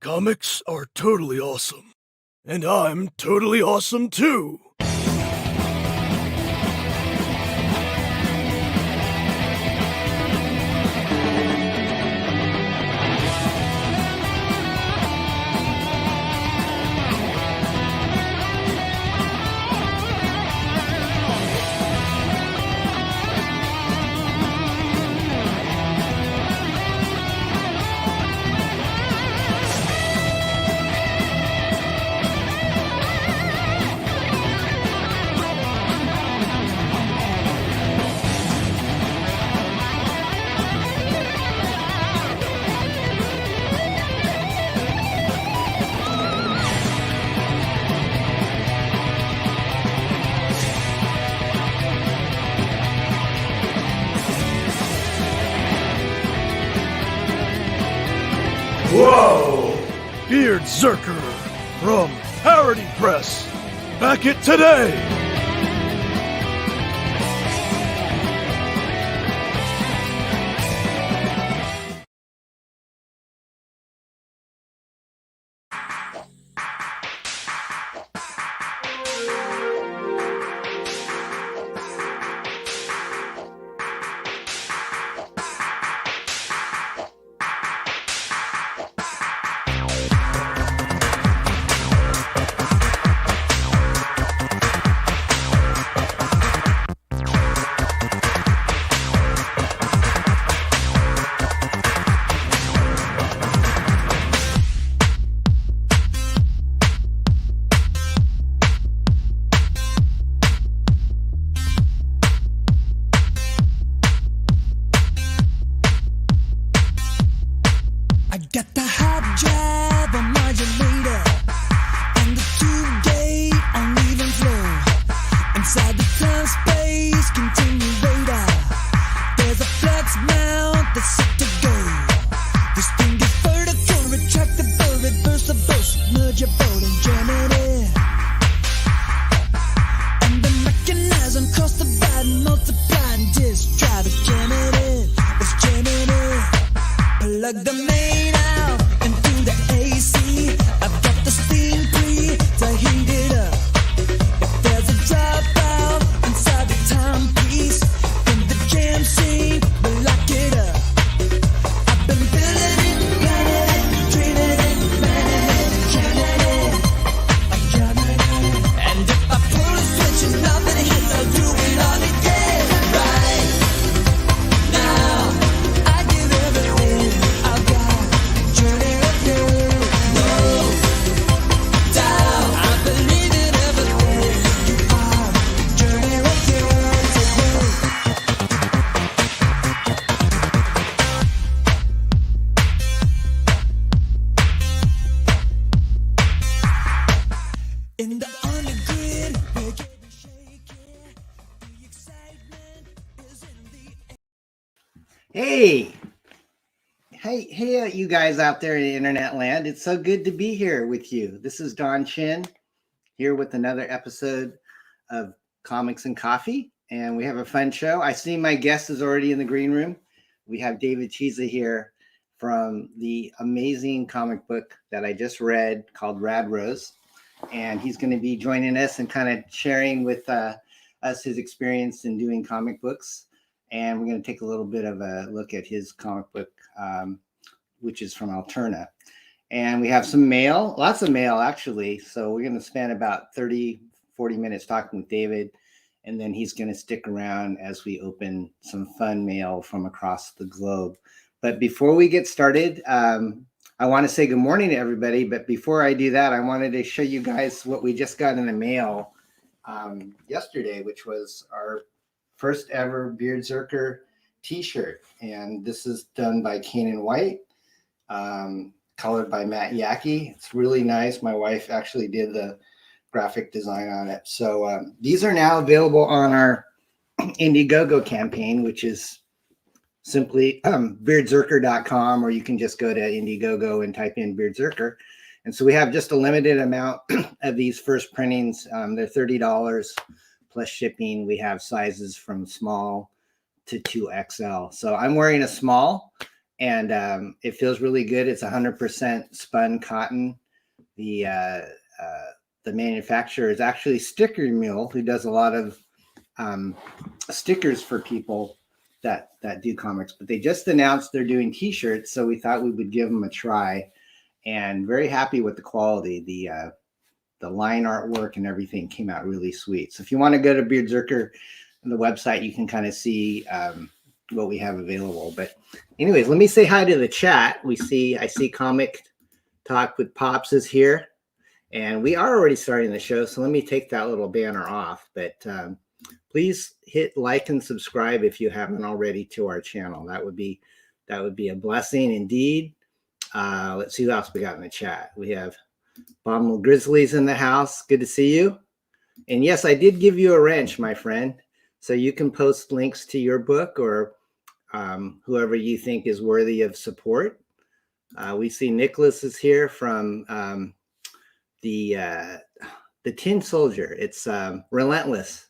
Comics are totally awesome. And I'm totally awesome too. Whoa! BRZRKR from Parody Press. Back it today! Got the hot drive on modulator and the two-gate on even flow. Inside the time-space continuator, there's a flex mount that's set to go. This thing is vertical, retractable, reversible, submergible and Germany. And the mechanism cross-dividing, multiplying, disk drive is jamming it. It's jamming it. Plug the main out into the AC. I've got the steam pre to heat it up. If there's a dropout inside the timepiece, in the jam scene, we'll lock it up. I've been building it, planning it, dreaming it, planning it, jamming it, I'm jamming it. And if I pull a switch and nothing hits, I'll do it all again. Right now, I give everything I've got. Journey up here, no doubt. I believe in everything you are. Journey up here, in the undergrid, we're getting shaky. The excitement is in the Hey, you guys out there in internet land. It's so good to be here with you. This is Don Chin here with another episode of Comics and Coffee, and we have a fun show. I see my guest is already in the green room. We have David Chisa here from the amazing comic book that I just read called Rad Rose, and he's going to be joining us and kind of sharing with us his experience in doing comic books. And we're going to take a little bit of a look at his comic book, which is from Alterna. And we have some mail, lots of mail, actually. So we're going to spend about 30, 40 minutes talking with David. And then he's going to stick around as we open some fun mail from across the globe. But before we get started, I want to say good morning to everybody. But before I do that, I wanted to show you guys what we just got in the mail yesterday, which was our first ever BRZRKR t-shirt. And this is done by Kanan White, colored by Matt Yackey. It's really nice. My wife actually did the graphic design on it. So these are now available on our Indiegogo campaign, which is simply BEARDZZERKER.com, or you can just go to Indiegogo and type in BEARDZZERKER. And so we have just a limited amount of these first printings. They're $30 plus shipping. We have sizes from small to 2XL. So I'm wearing a small, and it feels really good. It's 100% spun cotton. The manufacturer is actually Sticker Mule, who does a lot of stickers for people that do comics. But they just announced they're doing T-shirts, so we thought we would give them a try. And very happy with the quality. The line artwork and everything came out really sweet. So if you want to go to BEARDZZERKER, the website, you can kind of see what we have available. But anyways, let me say hi to the chat. I see Comic Talk with Pops is here. And we are already starting the show, so let me take that little banner off. But please hit like and subscribe if you haven't already to our channel. That would be a blessing indeed. Let's see who else we got in the chat. We have Bomble Grizzlies in the house. Good to see you. And yes, I did give you a wrench, my friend. So you can post links to your book or whoever you think is worthy of support. We see Nicholas is here from the Tin Soldier. It's Relentless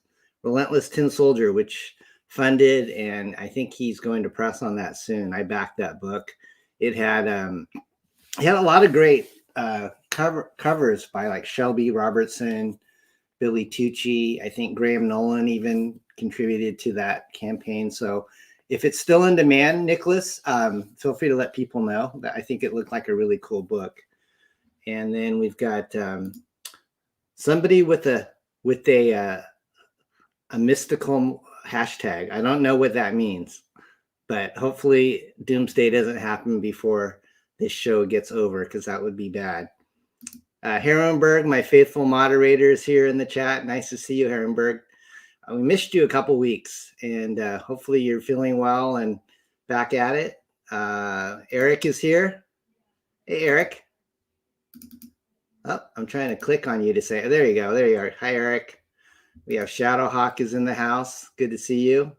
Tin Soldier, which funded, and I think he's going to press on that soon. I backed that book. It had a lot of great covers by like Shelby Robertson, Billy Tucci. I think Graham Nolan even contributed to that campaign. So if it's still in demand, Nicholas, feel free to let people know. I think it looked like a really cool book. And then we've got somebody with a mystical hashtag. I don't know what that means, but hopefully Doomsday doesn't happen before this show gets over, because that would be bad. Herrenberg, my faithful moderator, is here in the chat. Nice to see you, Herrenberg. We missed you a couple weeks, and hopefully you're feeling well and back at it. Eric is here. Hey, Eric. Oh, I'm trying to click on you to say, there you go. There you are. Hi, Eric. We have Shadowhawk is in the house. Good to see you.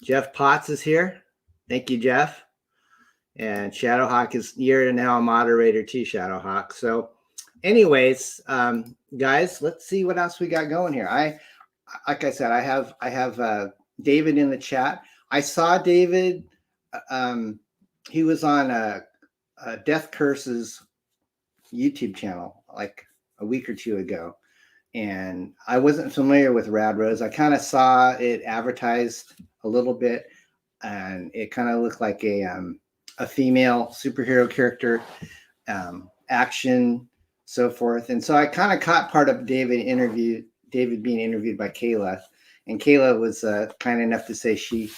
Jeff Potts is here. Thank you, Jeff. And Shadowhawk you're now a moderator too, Shadowhawk. So anyways, guys, let's see what else we got going here. Like I said, I have David in the chat. I saw David. He was on Death Curse's YouTube channel like a week or two ago, and I wasn't familiar with Rad Rose. I kind of saw it advertised a little bit, and it kind of looked like a female superhero character, action, so forth. And so I kind of caught part of David being interviewed by Kayla, and Kayla was kind enough to say she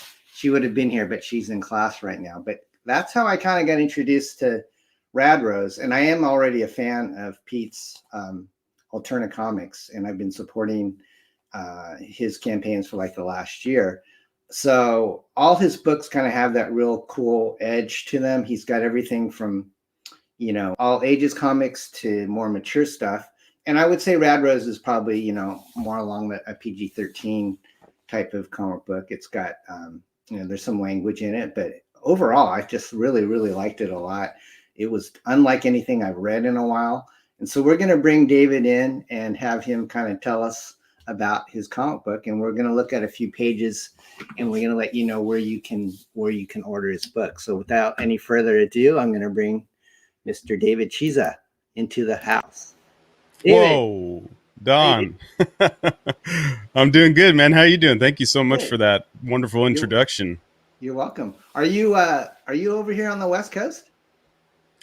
would have been here, but she's in class right now. But that's how I kind of got introduced to Rad Rose. And I am already a fan of Pete's Alterna Comics, and I've been supporting his campaigns for like the last year. So all his books kind of have that real cool edge to them. He's got everything from, all ages comics to more mature stuff. And I would say Rad Rose is probably, more along a PG-13 type of comic book. It's got, there's some language in it, but overall, I just really, really liked it a lot. It was unlike anything I've read in a while. And so we're going to bring David in and have him kind of tell us about his comic book. And we're going to look at a few pages, and we're going to let you know where you can order his book. So without any further ado, I'm going to bring Mr. David Chisa into the house. David. Whoa, Don. I'm doing good, man. How you doing? Thank you so much for that wonderful introduction. You're welcome. Are you over here on the West Coast?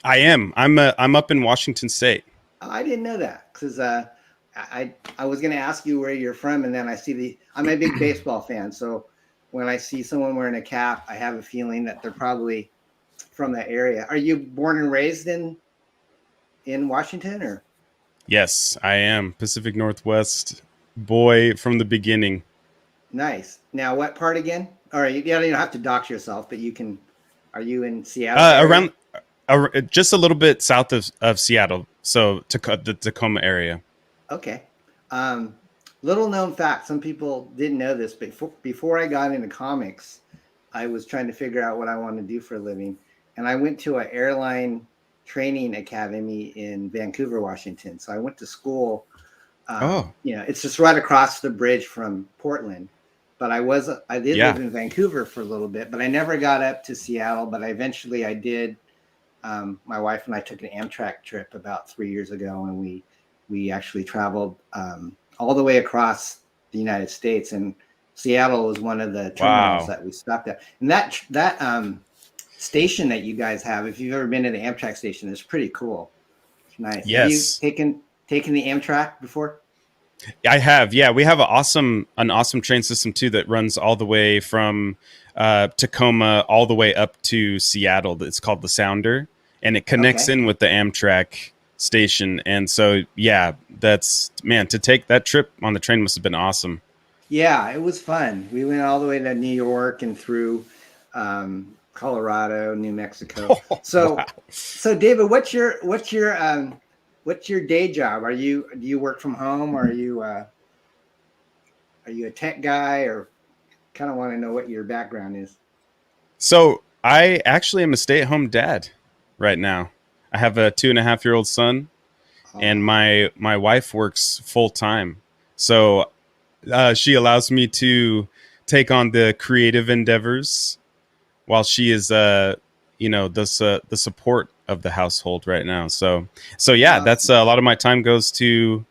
I am. I'm up in Washington State. Oh, I didn't know that, because I was going to ask you where you're from, and then I'm a big baseball fan, so when I see someone wearing a cap, I have a feeling that they're probably from that area. Are you born and raised in Washington, or? Yes, I am. Pacific Northwest boy from the beginning. Nice. Now, what part again? All right, you don't have to dox yourself, but you can. Are you in Seattle? Just a little bit south of Seattle, so the Tacoma area. Okay. Little known fact, some people didn't know this, but before I got into comics, I was trying to figure out what I wanted to do for a living. And I went to an airline training academy in Vancouver, Washington. So I went to school. It's just right across the bridge from Portland. but I did live in Vancouver for a little bit, but I never got up to Seattle. But eventually I did. My wife and I took an Amtrak trip about 3 years ago, and we actually traveled all the way across the United States, and Seattle was one of the terminals that we stopped at. And that station that you guys have, if you've ever been to the Amtrak station, is pretty cool. It's nice. Yes. Have you taken the Amtrak before? I have. Yeah, we have an awesome train system too that runs all the way from Tacoma all the way up to Seattle. It's called the Sounder, and it connects in with the Amtrak station. And so, yeah, to take that trip on the train must have been awesome. Yeah, it was fun. We went all the way to New York and through Colorado, New Mexico. So David, what's your day job? Do you work from home, or are you a tech guy, or kind of want to know what your background is? So I actually am a stay-at-home dad right now. I have a 2.5-year-old son, and my wife works full time. So she allows me to take on the creative endeavors while she is, the support of the household right now. So yeah, that's a lot of my time goes to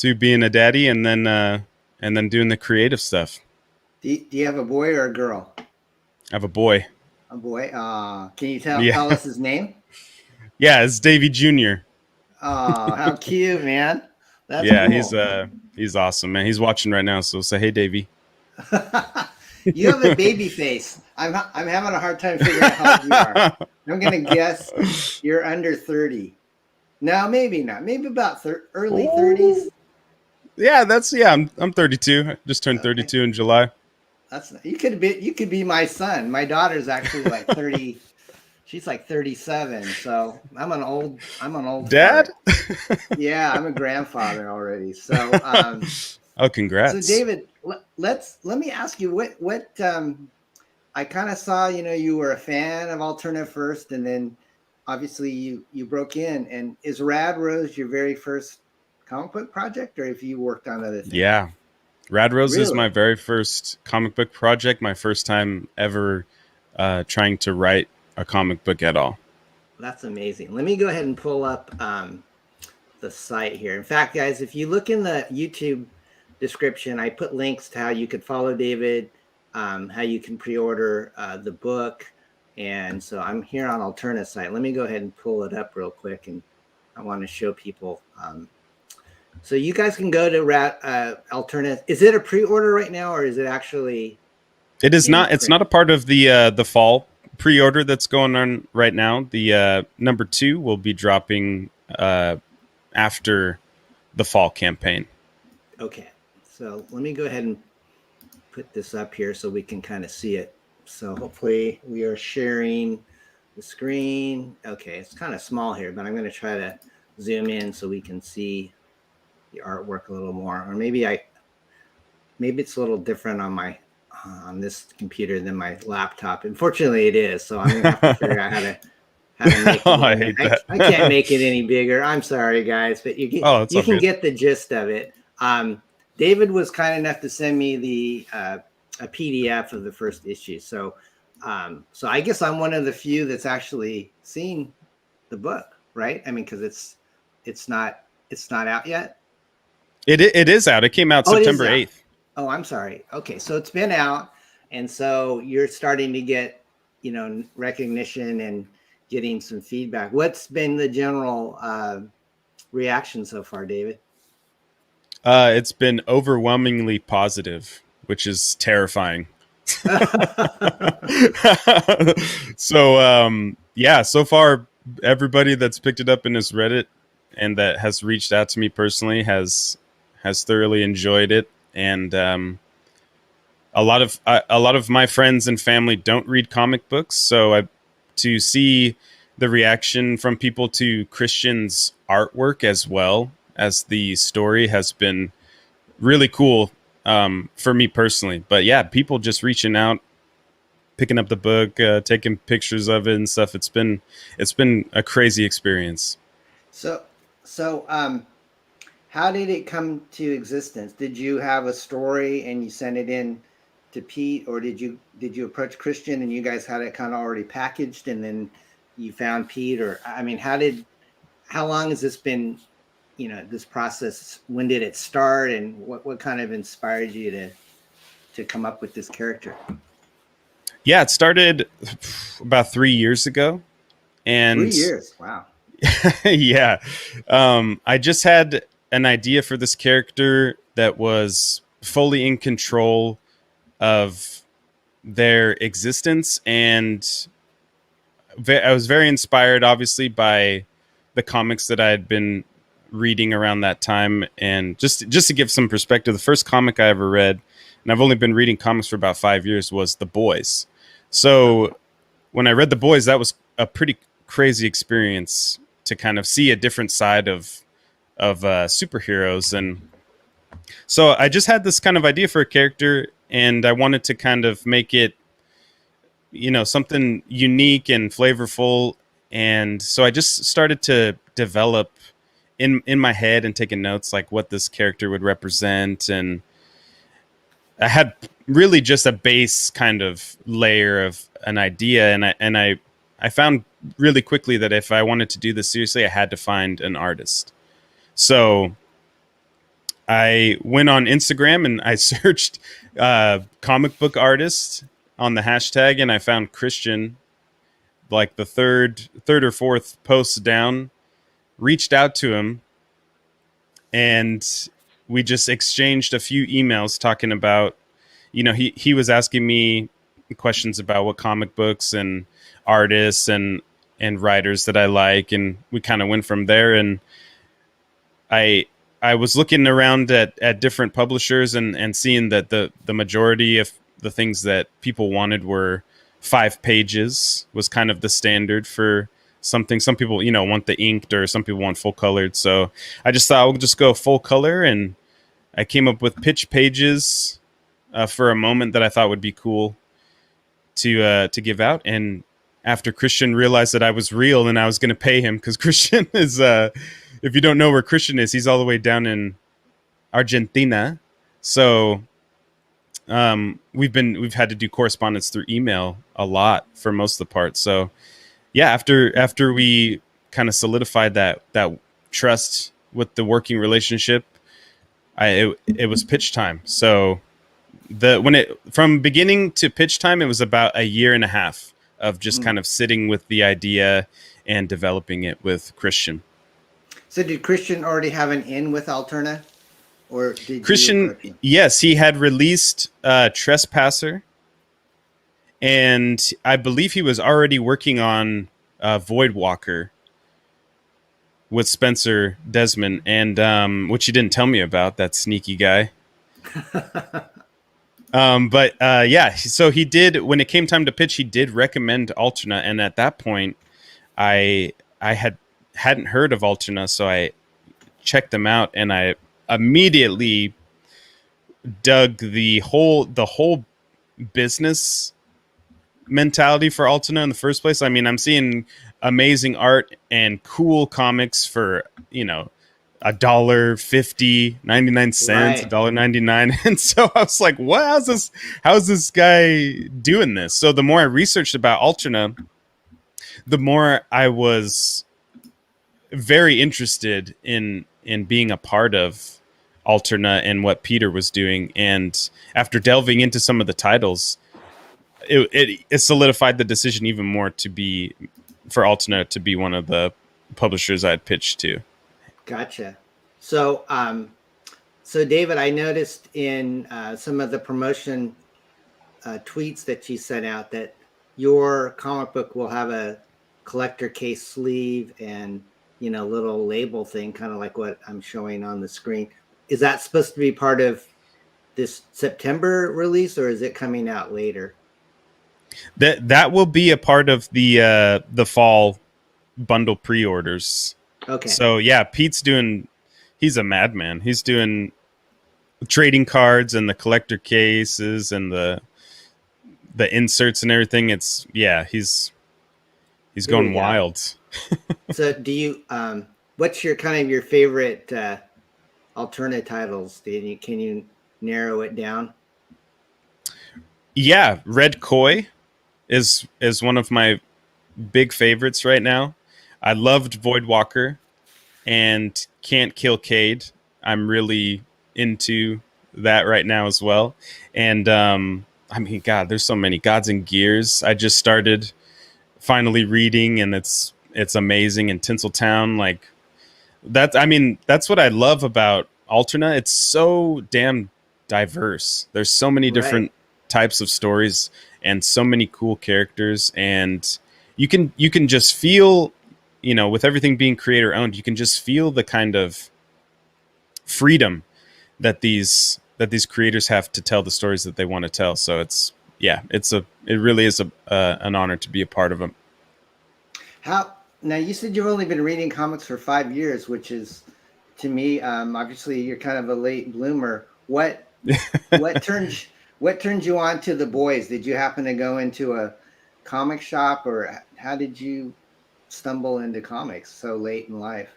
being a daddy, and then doing the creative stuff. Do you have a boy or a girl? I have a boy. A boy. Can you tell us his name? Yeah, it's Davey Jr. Oh, how cute, man. That's cool. He's awesome, man. He's watching right now, so say hey, Davey. You have a baby face. I'm having a hard time figuring out how old you are. I'm gonna guess you're under 30. No, maybe not. Maybe about early 30s. Yeah, I'm 32. I just turned 32 in July. You could be my son. My daughter's actually like 30. She's like 37. So I'm an old dad. Yeah, I'm a grandfather already. So oh, congrats. So David, let me ask you what I kind of saw, you were a fan of Alterna first, and then obviously you broke in. And is Rad Rose your very first comic book project, or have you worked on other things? Yeah. Rad Rose is my very first comic book project, my first time ever trying to write a comic book at all. That's amazing. Let me go ahead and pull up the site here. In fact, guys, if you look in the YouTube description, I put links to how you could follow David, how you can pre-order the book. And so I'm here on Alterna site. Let me go ahead and pull it up real quick, and I want to show people. So you guys can go to Alterna. Is it a pre-order right now, or is it actually? It is not. It's not a part of the fall pre-order that's going on right now. The number 2 will be dropping after the fall campaign. Okay, so let me go ahead and put this up here so we can kind of see it. So hopefully we are sharing the screen. Okay, it's kind of small here, but I'm going to try to zoom in so we can see the artwork a little more. Or maybe it's a little different on this computer than my laptop. Unfortunately, it is. So I'm going to have to figure out how to make it. I can't make it any bigger. I'm sorry, guys, but you can get the gist of it. David was kind enough to send me a PDF of the first issue. So I guess I'm one of the few that's actually seen the book, right? I mean, because it's not out yet. It is out. It came out September 8th. Oh, I'm sorry. Okay, so it's been out, and so you're starting to get, recognition and getting some feedback. What's been the general reaction so far, David? It's been overwhelmingly positive, which is terrifying. So, so far, everybody that's picked it up and has read it and that has reached out to me personally has thoroughly enjoyed it. And a lot of my friends and family don't read comic books, so to see the reaction from people to Christian's artwork as well as the story has been really cool for me personally. But yeah, people just reaching out, picking up the book, taking pictures of it and stuff. It's been a crazy experience. So how did it come to existence? Did you have a story and you sent it in to Pete, or did you approach Christian and you guys had it kind of already packaged and then you found Pete? Or I mean, how long has this been, this process? When did it start, and what kind of inspired you to come up with this character? Yeah, it started about 3 years ago. And 3 years, wow. yeah. I just had an idea for this character that was fully in control of their existence, and I was very inspired, obviously, by the comics that I had been reading around that time. And just to give some perspective, the first comic I ever read, and I've only been reading comics for about 5 years, was The Boys. So when I read The Boys, that was a pretty crazy experience to kind of see a different side of superheroes. And so I just had this kind of idea for a character, and I wanted to kind of make it, something unique and flavorful. And so I just started to develop in my head and taking notes, like what this character would represent. And I had really just a base kind of layer of an idea. And I found really quickly that if I wanted to do this seriously, I had to find an artist. So I went on Instagram and I searched comic book artist on the hashtag, and I found Christian, like the third or fourth post down, reached out to him, and we just exchanged a few emails talking about, he was asking me questions about what comic books and artists and writers that I like, and we kind of went from there. And I was looking around at different publishers and seeing that the majority of the things that people wanted were 5 pages was kind of the standard for something. Some people, want the inked, or some people want full colored. So I just thought I'll just go full color, and I came up with pitch pages for a moment that I thought would be cool to give out. And after Christian realized that I was real and I was going to pay him, because Christian is, if you don't know where Christian is, he's all the way down in Argentina. So we've had to do correspondence through email a lot for most of the part. So yeah, after we kind of solidified that trust with the working relationship, it was pitch time. So from beginning to pitch time, it was about a year and a half of just kind of sitting with the idea and developing it with Christian. So did Christian already have an in with Alterna? Or did Christian, yes, he had released Trespasser, and I believe he was already working on Voidwalker with Spencer Desmond, and which he didn't tell me about, that sneaky guy. But yeah, so he did, when it came time to pitch, he did recommend Alterna, and at that point, I hadn't heard of Alterna, so I checked them out, and I immediately dug the whole business mentality for Alterna in the first place. I mean, I'm seeing amazing art and cool comics for, $1.50, 99 cents, Right. $1.99. And so I was like, what? How's this guy doing this? So the more I researched about Alterna, the more I was very interested in being a part of Alterna and what Peter was doing. And after delving into some of the titles, it solidified the decision even more for Alterna to be one of the publishers I'd pitched to. Gotcha. So, so David, I noticed in some of the promotion tweets that you sent out that your comic book will have a collector case sleeve and little label thing, kind of like what I'm showing on the screen. Is that supposed to be part of this September release, or is it coming out later? That will be a part of the fall bundle pre-orders. Okay. So yeah, he's a madman. He's doing trading cards and the collector cases and the inserts and everything. He's going wild. So do you what's your kind of your favorite Alterna titles? Can you narrow it down? Yeah, Red Koi is one of my big favorites right now. I loved Voidwalker and Can't Kill Cade. I'm really into that right now as well. And I mean, God, there's so many Gods and Gears. I just started finally reading, and it's amazing. And Tinseltown, like that. I mean, that's what I love about Alterna. It's so damn diverse. There's so many different types of stories and so many cool characters, and you can just feel, you know, with everything being creator owned, you can just feel the kind of freedom that these creators have to tell the stories that they want to tell. So it really is an honor to be a part of them. How now? You said you've only been reading comics for 5 years, which is, to me, obviously you're kind of a late bloomer. What turns you on to the boys? Did you happen to go into a comic shop, or how did you stumble into comics so late in life?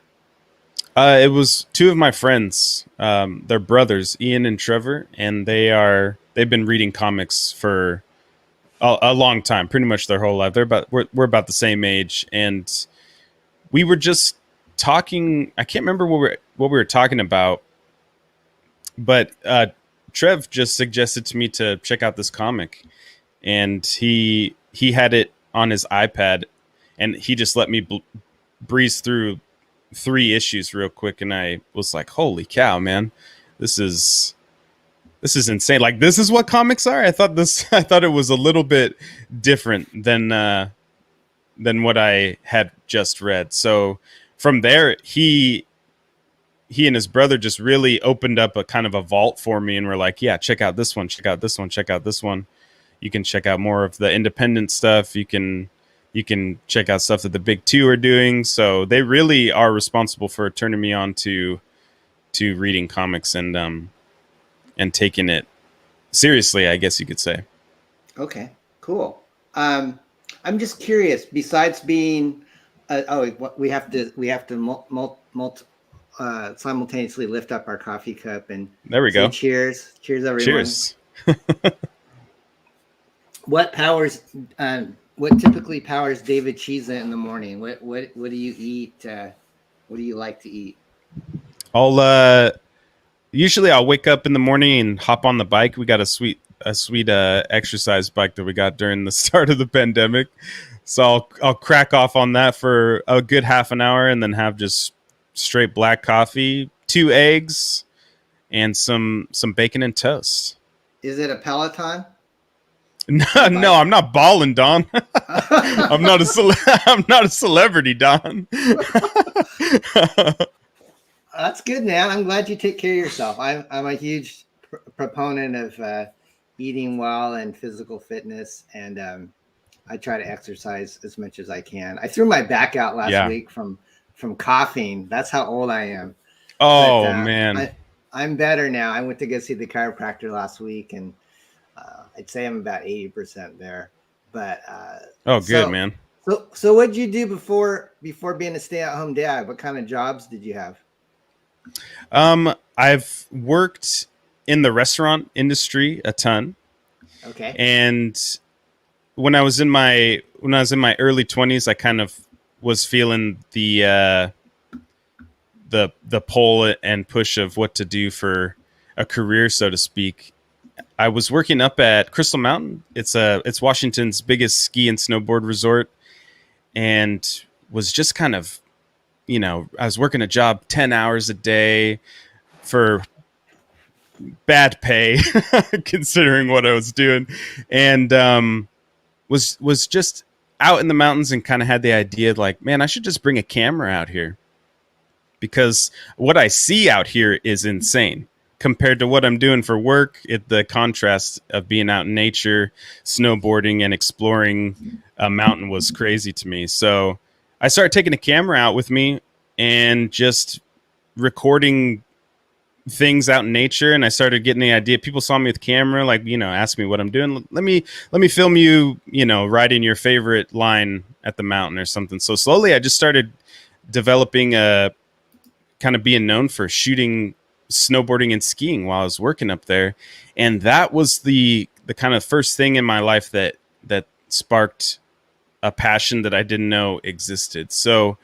It was two of my friends. They're brothers, Ian and Trevor, and they've been reading comics for a long time, pretty much their whole life. We're about the same age, and we were just talking. I can't remember what we were talking about, but Trev just suggested to me to check out this comic, and he had it on his iPad, and he just let me breeze through 3 issues real quick, and I was like, "Holy cow, man! This is insane! Like, this is what comics are." I thought it was a little bit different than what I had just read. So from there, he and his brother just really opened up a kind of a vault for me, and were like, "Yeah, check out this one, check out this one, check out this one. You can check out more of the independent stuff. You can check out stuff that the big two are doing." So they really are responsible for turning me on to reading comics and taking it seriously, I guess you could say. Okay, cool. I'm just curious. Besides being, we have to simultaneously lift up our coffee cup and there we go. Cheers, everyone. Cheers. What typically powers David Chisa in the morning? What do you eat? What do you like to eat? Usually I'll wake up in the morning and hop on the bike. We got a sweet exercise bike that we got during the start of the pandemic. So I'll crack off on that for a good half an hour, and then have just straight black coffee, 2 eggs, and some bacon and toast. Is it a Peloton? No, I'm not balling, Don. I'm not a celebrity, Don. That's good, man. I'm glad you take care of yourself. I'm a huge proponent of eating well and physical fitness, and I try to exercise as much as I can. I threw my back out last week from coughing. That's how old I am. Oh, but, man. I'm better now. I went to go see the chiropractor last week, and I'd say I'm about 80% there. But good, man. So what did you do before being a stay-at-home dad? What kind of jobs did you have? I've worked in the restaurant industry a ton. Okay. And when I was in my early 20s, I kind of was feeling the pull and push of what to do for a career, so to speak. I was working up at Crystal Mountain. It's Washington's biggest ski and snowboard resort, and was just kind of, you know, I was working a job 10 hours a day for bad pay, considering what I was doing, and was just out in the mountains, and kind of had the idea, like, man, I should just bring a camera out here, because what I see out here is insane compared to what I'm doing for work. The contrast of being out in nature, snowboarding, and exploring a mountain was crazy to me. So I started taking a camera out with me and just recording things out in nature. And I started getting the idea. People saw me with camera, like, you know, ask me what I'm doing. Let me film you, you know, riding your favorite line at the mountain or something. So slowly I just started developing kind of being known for shooting snowboarding and skiing while I was working up there. And that was the the kind of first thing in my life that sparked a passion that I didn't know existed. So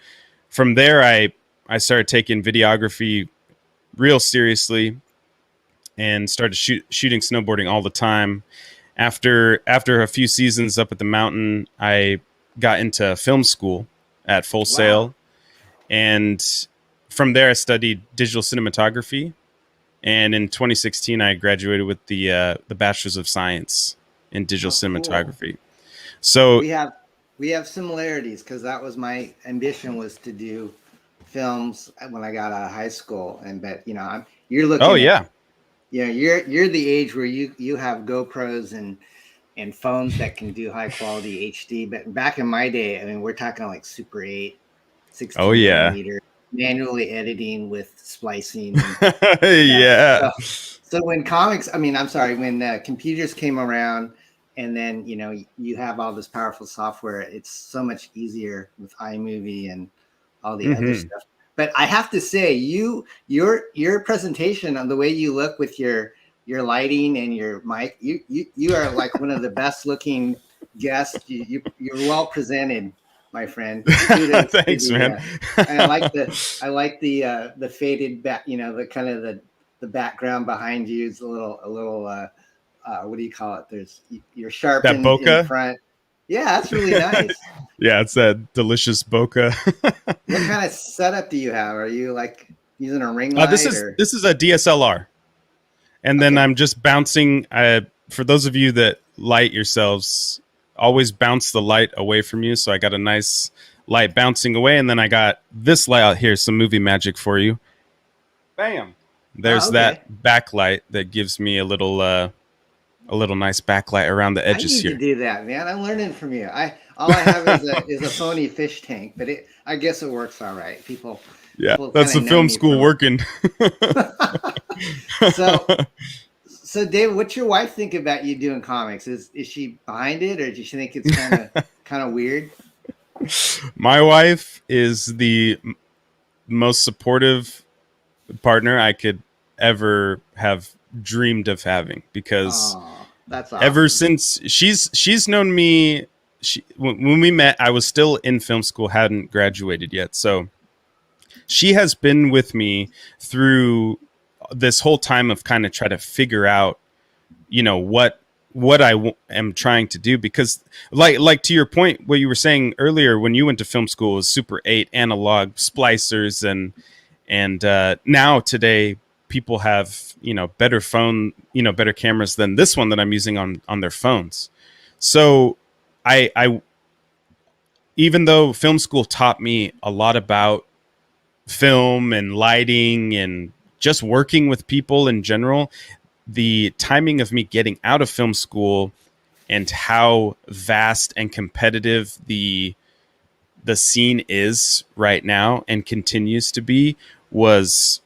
from there, I started taking videography real seriously and started shooting snowboarding all the time. After a few seasons up at the mountain, I got into film school at Full Sail. And from there, I studied digital cinematography. And in 2016, I graduated with the Bachelor's of Science in digital cinematography. Cool. So we have similarities, because that was my ambition, was to do films when I got out of high school. But you're looking. Oh yeah. You're the age where you have GoPros and phones that can do high quality HD. But back in my day, I mean, we're talking like Super 8, 16 millimeter, manually editing with splicing. Yeah. So when when computers came around, and then you have all this powerful software, it's so much easier with iMovie and all the other stuff. But I have to say, your presentation on the way you look with your lighting and your mic, you are like one of the best looking guests. You're well presented, my friend. Thanks, man. And I like the faded back, the kind of the background behind you is a little what do you call it? You're sharpened in front. Yeah, that's really nice. Yeah, it's that delicious bokeh. What kind of setup do you have? Are you like using a ring light? This is a DSLR, and then I'm just bouncing. For those of you that light yourselves, always bounce the light away from you. So I got a nice light bouncing away, and then I got this light out here. Some movie magic for you. Bam! There's that backlight that gives me a little nice backlight around the edges here. I need to do that, man. I'm learning from you. All I have is a phony fish tank, but I guess it works all right. People that's the film school working. So David, what's your wife think about you doing comics? Is she behind it, or does she think it's kind of weird? My wife is the most supportive partner I could ever have dreamed of having, because that's awesome. Ever since she's known me, when we met, I was still in film school, hadn't graduated yet. So she has been with me through this whole time of kind of try to figure out, what I am trying to do, because like to your point, what you were saying earlier, when you went to film school, was Super 8 analog splicers, and now today people have better better cameras than this one that I'm using on their phones. So I even though film school taught me a lot about film and lighting and just working with people in general, the timing of me getting out of film school and how vast and competitive the scene is right now and continues to be was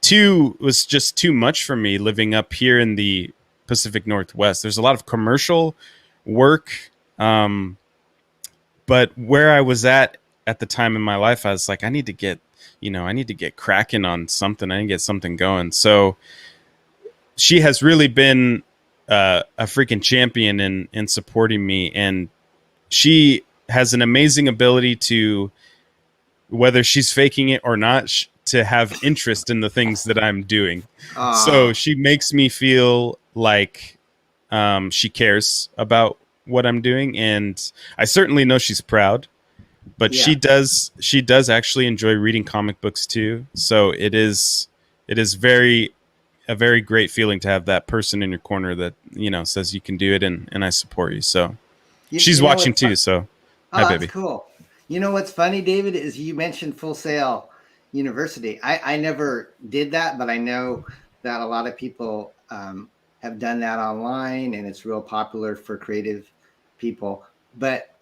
just too much for me living up here in the Pacific Northwest. There's a lot of commercial work, but where I was at the time in my life, I was like, I need to get cracking on something. I need to get something going. So she has really been a freaking champion in supporting me, and she has an amazing ability to, whether she's faking it or not, to have interest in the things that I'm doing. So she makes me feel like she cares about what I'm doing, and I certainly know she's proud. But she does actually enjoy reading comic books too. So it is a very great feeling to have that person in your corner that says you can do it, and I support you. So she's watching too. So hi, baby. That's cool. You know what's funny, David, is you mentioned Full Sail University. I never did that, but I know that a lot of people have done that online, and it's real popular for creative people. But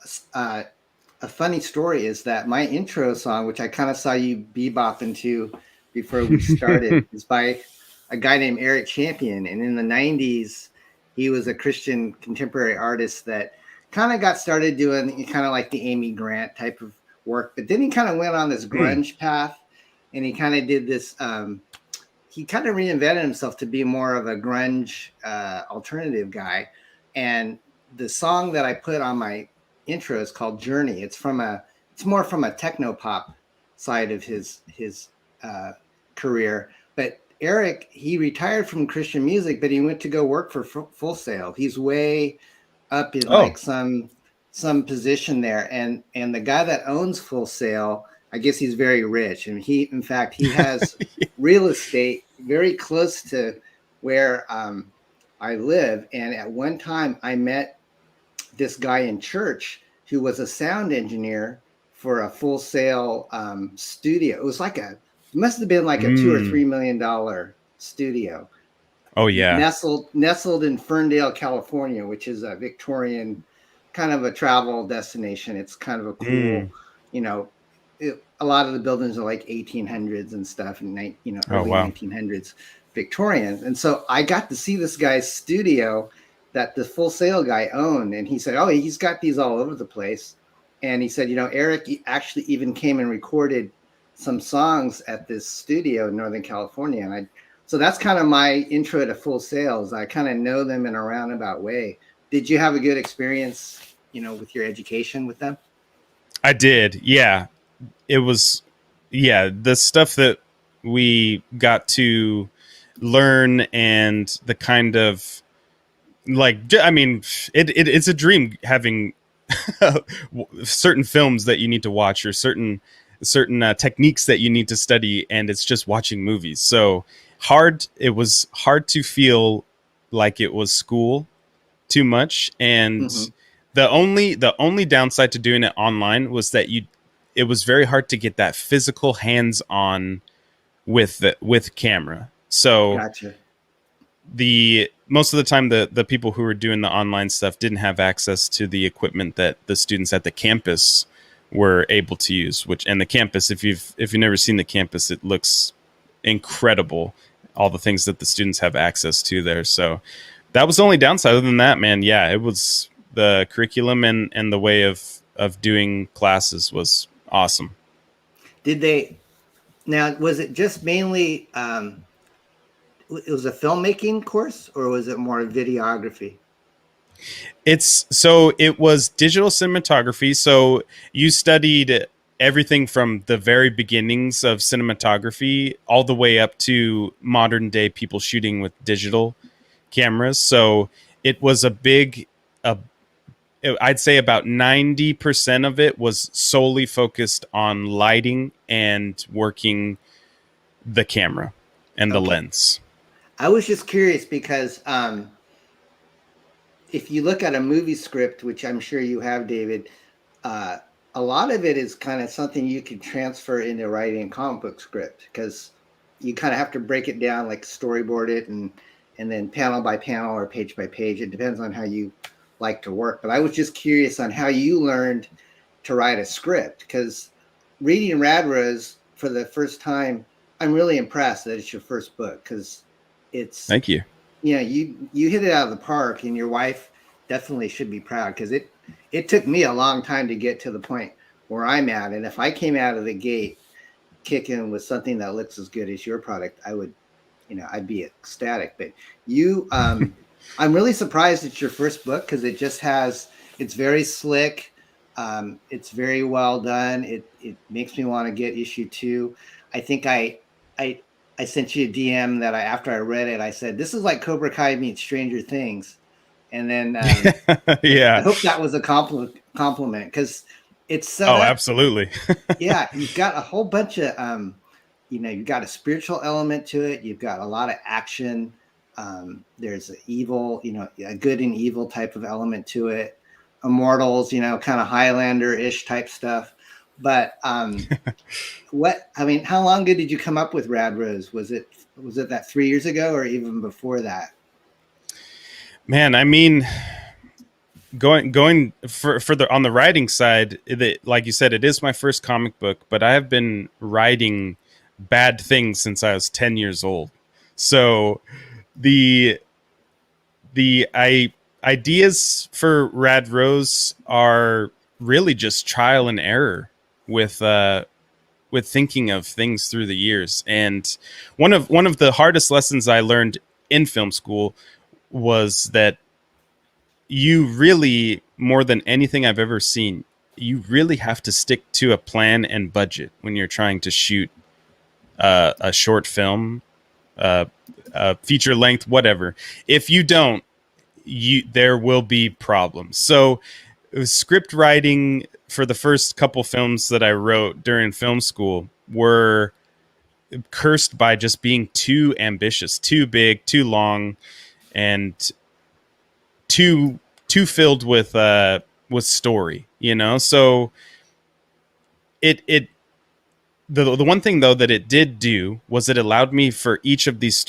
a funny story is that my intro song, which I kind of saw you bebopping to before we started, is by a guy named Eric Champion. And in the 90s, he was a Christian contemporary artist that kind of got started doing kind of like the Amy Grant type of work. But then he kind of went on this grunge path, and he kind of did this. he kind of reinvented himself to be more of a grunge alternative guy. And the song that I put on my intro is called Journey. It's more from a techno pop side of his career. But Eric, he retired from Christian music, but he went to go work for Full Sail. He's way up in like some position there, and the guy that owns Full Sail, I guess he's very rich, and he has real estate very close to where I live. And at one time I met this guy in church who was a sound engineer for a Full Sail studio. It was like it must have been like a $2 or $3 million studio. Oh yeah. Nestled in Ferndale, California, which is a Victorian kind of a travel destination. It's kind of a cool, a lot of the buildings are like 1800s and stuff, and early 1900s Victorian. And so I got to see this guy's studio that the Full Sail guy owned, and he said, "Oh, he's got these all over the place." And he said, Eric actually even came and recorded some songs at this studio in Northern California. And so that's kind of my intro to Full Sail. I kind of know them in a roundabout way. Did you have a good experience, with your education with them? I did. Yeah. It was, the stuff that we got to learn and the kind of it's a dream having certain films that you need to watch or certain techniques that you need to study, and it's just watching movies. So it was hard to feel like it was school too much. And the only downside to doing it online was that it was very hard to get that physical hands-on with camera. So gotcha. Most of the time the people who were doing the online stuff didn't have access to the equipment that the students at the campus were able to use, and the campus, if you've never seen the campus, it looks incredible, all the things that the students have access to there. So that was the only downside. Other than that, man, it was the curriculum and the way of doing classes was awesome. Was it just mainly it was a filmmaking course, or was it more videography? It was digital cinematography. So you studied everything from the very beginnings of cinematography all the way up to modern day people shooting with digital cameras. So it was I'd say about 90% of it was solely focused on lighting and working the camera and the lens. I was just curious because if you look at a movie script, which I'm sure you have, David, a lot of it is kind of something you can transfer into writing a comic book script, because you kind of have to break it down, like storyboard it and then panel by panel or page by page. It depends on how you like to work. But I was just curious on how you learned to write a script, because reading Rad Rose for the first time, I'm really impressed that it's your first book, because thank you. You hit it out of the park, and your wife definitely should be proud, because it took me a long time to get to the point where I'm at. And if I came out of the gate kicking with something that looks as good as your product, I would, I'd be ecstatic. But I'm really surprised it's your first book, because it's very slick. It's very well done. It makes me want to get issue 2. I think I sent you a DM that after I read it, I said, "This is like Cobra Kai meets Stranger Things." And then I hope that was a compliment, because it's so. Oh, absolutely. Yeah, you've got a whole bunch of you've got a spiritual element to it. You've got a lot of action. There's an evil, a good and evil type of element to it. Immortals, kind of Highlander-ish type stuff. But how long ago did you come up with Rad Rose? Was it that 3 years ago, or even before that? Man, I mean, going further on the writing side, like you said, it is my first comic book, but I have been writing bad things since I was 10 years old. So the ideas for Rad Rose are really just trial and error with thinking of things through the years. And one of the hardest lessons I learned in film school was that you really, more than anything I've ever seen, you really have to stick to a plan and budget when you're trying to shoot a short film, a feature length, whatever. If you don't, there will be problems. So script writing for the first couple films that I wrote during film school were cursed by just being too ambitious, too big, too long, and too filled with story, you know. So the one thing though that it did do was it allowed me for each of these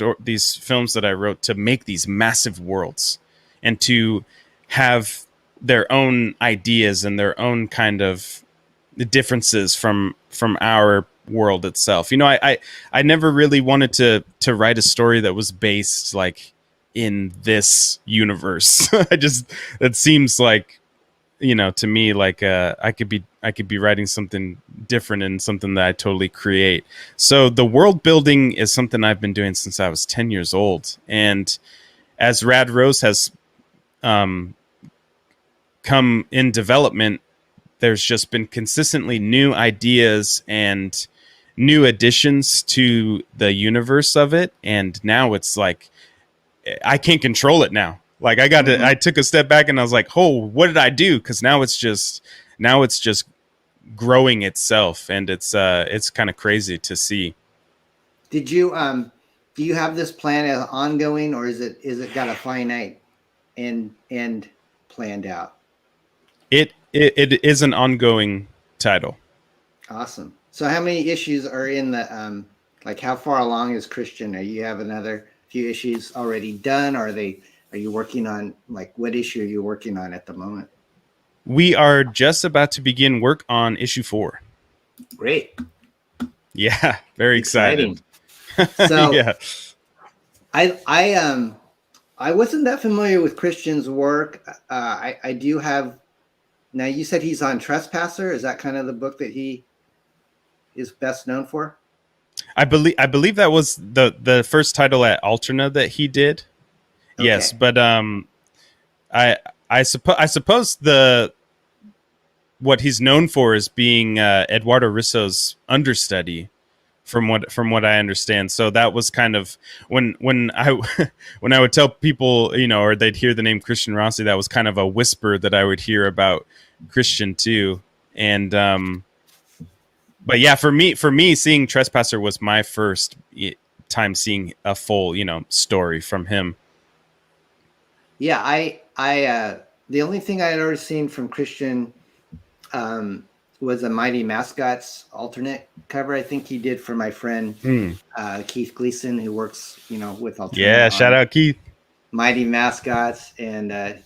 films that I wrote to make these massive worlds and to have their own ideas and their own kind of differences from our world itself. You know, I never really wanted to write a story that was based like in this universe. That seems like, you know, to me, like I could be writing something different and something that I totally create. So the world building is something I've been doing since I was 10 years old. And as Rad Rose has come in development, there's just been consistently new ideas and new additions to the universe of it. And now it's like, I can't control it now. Like I took a step back and I was like, oh, what did I do? Cause now it's just growing itself. And it's kind of crazy to see. Did you, do you have this plan as ongoing, or is it got a finite end planned out? It is an ongoing title. Awesome. So how many issues are in the, like how far along is Christian? Are you have another few issues already done? Are you working on, like, what issue are you working on at the moment? We are just about to begin work on issue 4. Great. Yeah. Very excited. So yeah. I wasn't that familiar with Christian's work. I do have, now you said he's on Trespasser. Is that kind of the book that he is best known for? I believe that was the first title at Alterna that he did. Okay. Yes, but I suppose what he's known for is being Eduardo Risso's understudy, from what I understand. So that was kind of when I would tell people, you know, or they'd hear the name Christian Rossi, that was kind of a whisper that I would hear about Christian too. And but yeah, for me, seeing Trespasser was my first time seeing a full, you know, story from him. Yeah, I the only thing I had already seen from Christian was a Mighty Mascots alternate cover. I think he did for my friend Keith Gleason, who works, you know, with Alterna. Yeah, shout out Keith. Mighty Mascots, and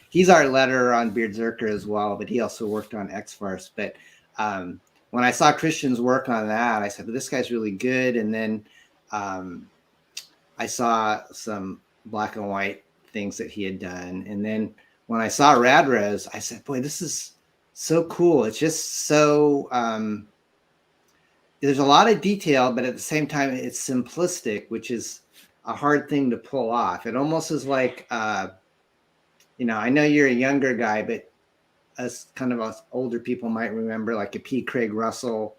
he's our letterer on BEARDZZERKER as well, but he also worked on X-FARCE. But when I saw Christian's work on that, I said, well, this guy's really good. And then I saw some black and white things that he had done. And then when I saw Rad Rose, I said, boy, this is so cool. It's just so, there's a lot of detail, but at the same time, it's simplistic, which is a hard thing to pull off. It almost is like, you know, I know you're a younger guy, but us kind of us older people might remember like a P. Craig Russell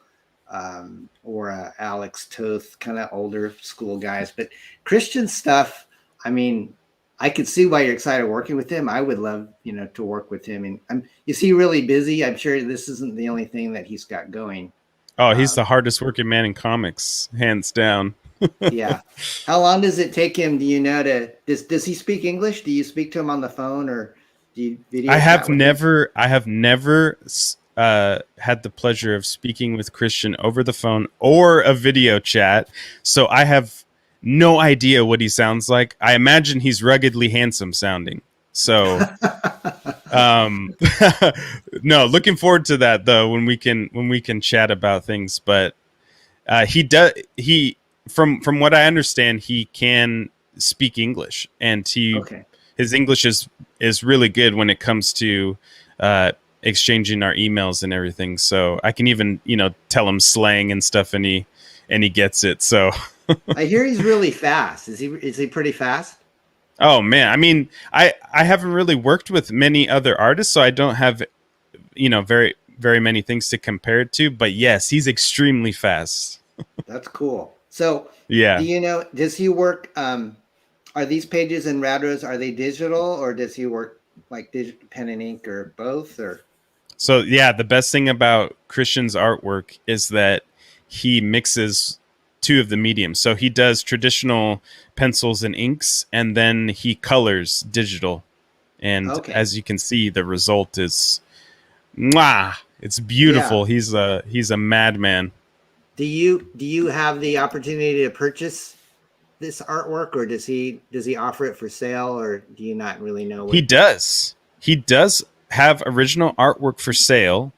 or a Alex Toth, kind of older school guys. But Christian stuff, I mean, I could see why you're excited working with him. I would love, you know, to work with him. And is he really busy? I'm sure this isn't the only thing that he's got going. Oh, he's the hardest working man in comics, hands down. Yeah. How long does it take him, do you know, does he speak English? Do you speak to him on the phone, or do you video? I have never had the pleasure of speaking with Christian over the phone or a video chat. So I have no idea what he sounds like. I imagine he's ruggedly handsome sounding. So no, looking forward to that though, when we can chat about things. But he from what I understand, he can speak English, and his English is really good when it comes to exchanging our emails and everything. So I can even, tell him slang and stuff, and he gets it. So I hear he's really fast. Is he pretty fast? oh man, I mean, I haven't really worked with many other artists, so I don't have, very very many things to compare it to. But yes, he's extremely fast. That's cool. So Yeah. does he work? Are these pages in Rad Rose, are they digital, or does he work like digital pen and ink, or both? Or So yeah, the best thing about Christian's artwork is that he mixes two of the mediums. So he does traditional pencils and inks, and then he colors digital. And as you can see, the result is mwah, it's beautiful. Yeah. He's a madman. Do you have the opportunity to purchase this artwork, or does he offer it for sale, or do you not really know? He does have original artwork for sale.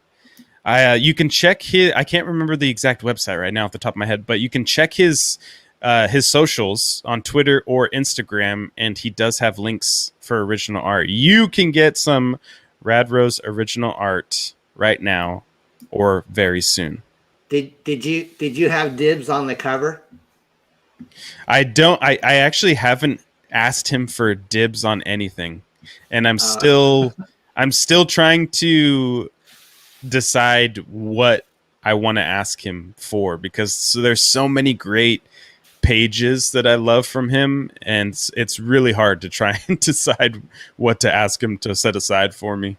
You can check his, I can't remember the exact website right now off the top of my head, but you can check his socials on Twitter or Instagram, and he does have links for original art. You can get some Rad Rose original art right now or very soon. Did you have dibs on the cover? I actually haven't asked him for dibs on anything, and I'm still trying to decide what I want to ask him for, because there's so many great pages that I love from him, and it's really hard to try and decide what to ask him to set aside for me.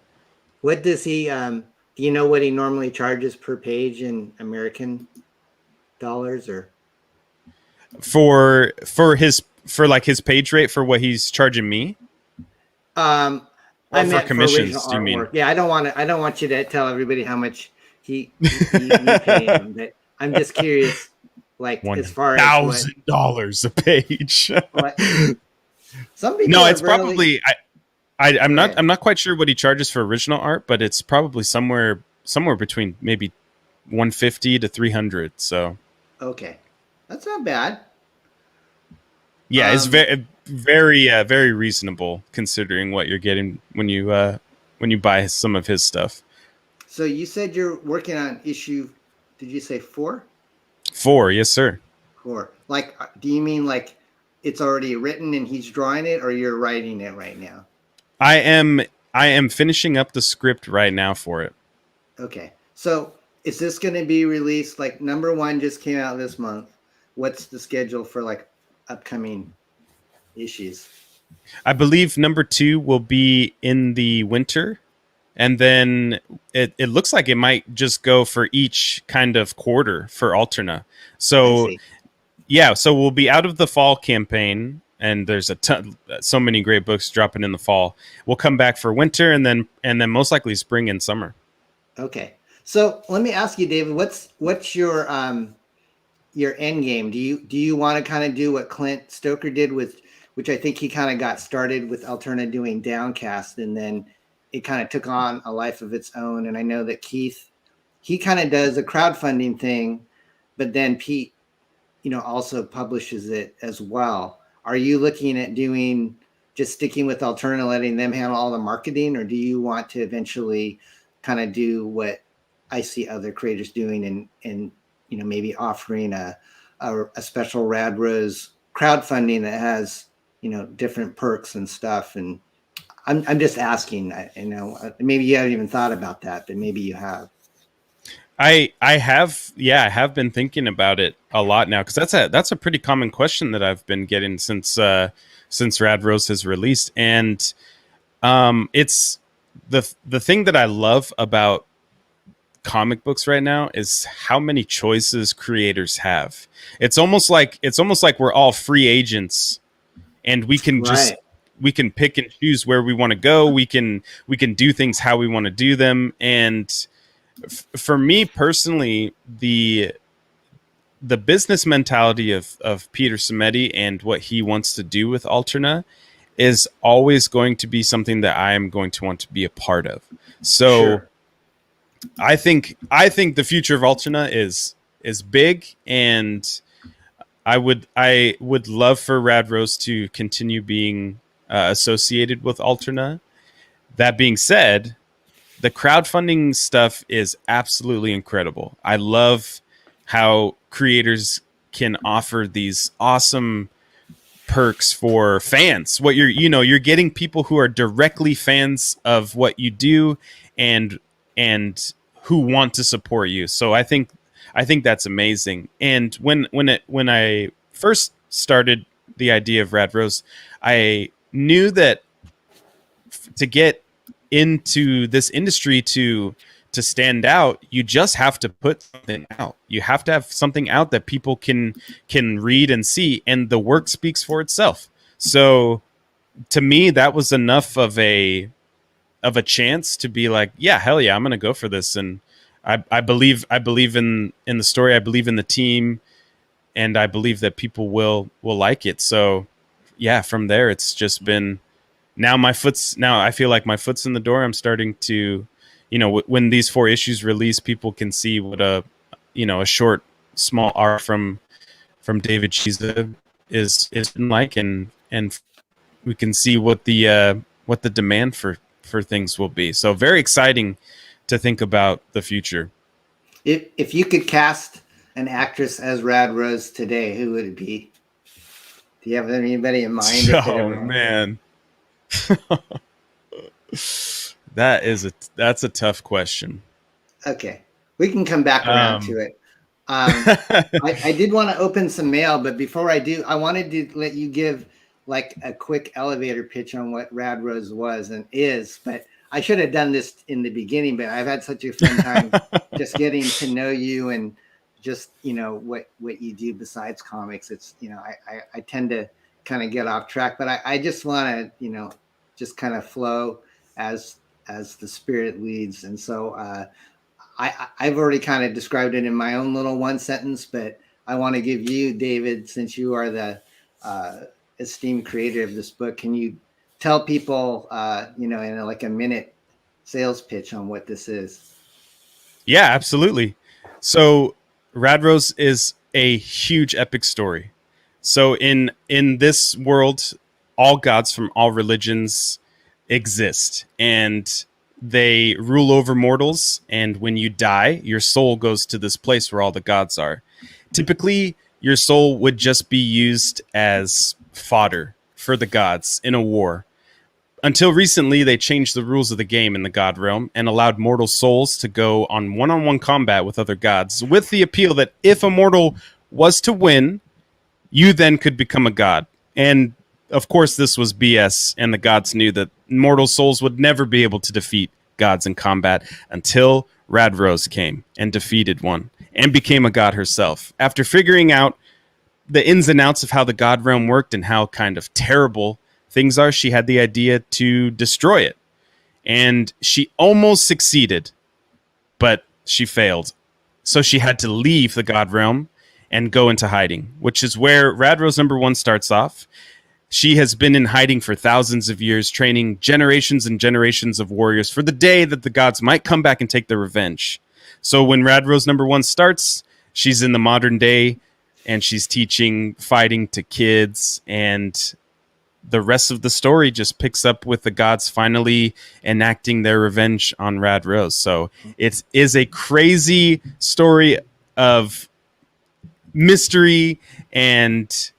What does he do you know what he normally charges per page in American dollars, or for his page rate for what he's charging me? I meant for commissions, for do you mean? Yeah, I don't want you to tell everybody how much you pay him, but I'm just curious, like, as far as $1,000 a page. Some people no, it's probably I'm not quite sure what he charges for original art, but it's probably somewhere between maybe 150 to 300. So okay, that's not bad. Yeah, it's very very reasonable considering what you're getting when you buy some of his stuff. So you said you're working on issue, did you say 4? 4, yes sir. 4. Like, do you mean like it's already written and he's drawing it, or you're writing it right now? I am finishing up the script right now for it. Okay. So is this going to be released, like number 1 just came out this month? What's the schedule for like upcoming issues? I believe number 2 will be in the winter, and then it looks like it might just go for each kind of quarter for Alterna. So yeah, so we'll be out of the fall campaign, and there's so many great books dropping in the fall. We'll come back for winter, and then most likely spring and summer. Okay. So let me ask you, David, what's your end game? Do you want to kind of do what Clint Stoker did with, which I think he kind of got started with Alterna doing Downcast, and then it kind of took on a life of its own. And I know that Keith, he kind of does a crowdfunding thing, but then Pete, also publishes it as well. Are you looking at just sticking with Alterna, letting them handle all the marketing, or do you want to eventually kind of do what I see other creators doing and maybe offering a special Rad Rose crowdfunding that has, different perks and stuff? And I'm just asking, maybe you haven't even thought about that, but maybe you have. I have been thinking about it a lot now, because that's a pretty common question that I've been getting since Rad Rose has released, and it's the thing that I love about comic books right now is how many choices creators have. It's almost like we're all free agents, and we can we can pick and choose where we want to go. We can do things how we want to do them, and for me personally, the business mentality of Peter Simeti and what he wants to do with Alterna is always going to be something that I am going to want to be a part of. So sure. I think the future of Alterna is big, and I would love for Rad Rose to continue being associated with Alterna. That being said, the crowdfunding stuff is absolutely incredible. I love how creators can offer these awesome perks for fans. What you're getting people who are directly fans of what you do and who want to support you. So I think that's amazing. And when I first started the idea of Rad Rose, I knew that to get into this industry to stand out, you just have to put something out. You have to have something out that people can read and see, and the work speaks for itself. So to me, that was enough of a chance to be like, yeah, hell yeah, I'm gonna go for this. And I believe in the story, I believe in the team, and I believe that people will like it. So yeah, from there it's just been now I feel like my foot's in the door. I'm starting to, when these 4 issues release, people can see what a short, small art from David Chisa is like, and we can see what the demand for things will be. So very exciting to think about the future. If you could cast an actress as Rad Rose today, who would it be? Do you have anybody in mind? Oh man. That's a tough question. Okay, we can come back around to it. I did want to open some mail, but before I do, I wanted to let you give like a quick elevator pitch on what Rad Rose was and is. But I should have done this in the beginning, but I've had such a fun time just getting to know you and just what you do besides comics. It's I tend to kind of get off track, but I just want to just kind of flow as the spirit leads. And so I've already kind of described it in my own little one sentence, but I want to give you, David, since you are the esteemed creator of this book, can you tell people in like a minute sales pitch on what this is? Yeah, absolutely. So Rad Rose is a huge epic story. So in this world, all gods from all religions exist, and they rule over mortals. And when you die, your soul goes to this place where all the gods are. Typically, your soul would just be used as fodder for the gods in a war. Until recently, they changed the rules of the game in the god realm and allowed mortal souls to go on one-on-one combat with other gods, with the appeal that if a mortal was to win, you then could become a god. And of course, this was BS, and the gods knew that mortal souls would never be able to defeat gods in combat until Rad Rose came and defeated one and became a god herself. After figuring out the ins and outs of how the god realm worked and how kind of terrible things are, she had the idea to destroy it. And she almost succeeded, but she failed. So she had to leave the god realm and go into hiding, which is where Rad Rose #1 starts off. She has been in hiding for thousands of years, training generations and generations of warriors for the day that the gods might come back and take their revenge. So when Rad Rose #1 starts, she's in the modern day, and she's teaching fighting to kids, and the rest of the story just picks up with the gods finally enacting their revenge on Rad Rose. So it is a crazy story of mystery and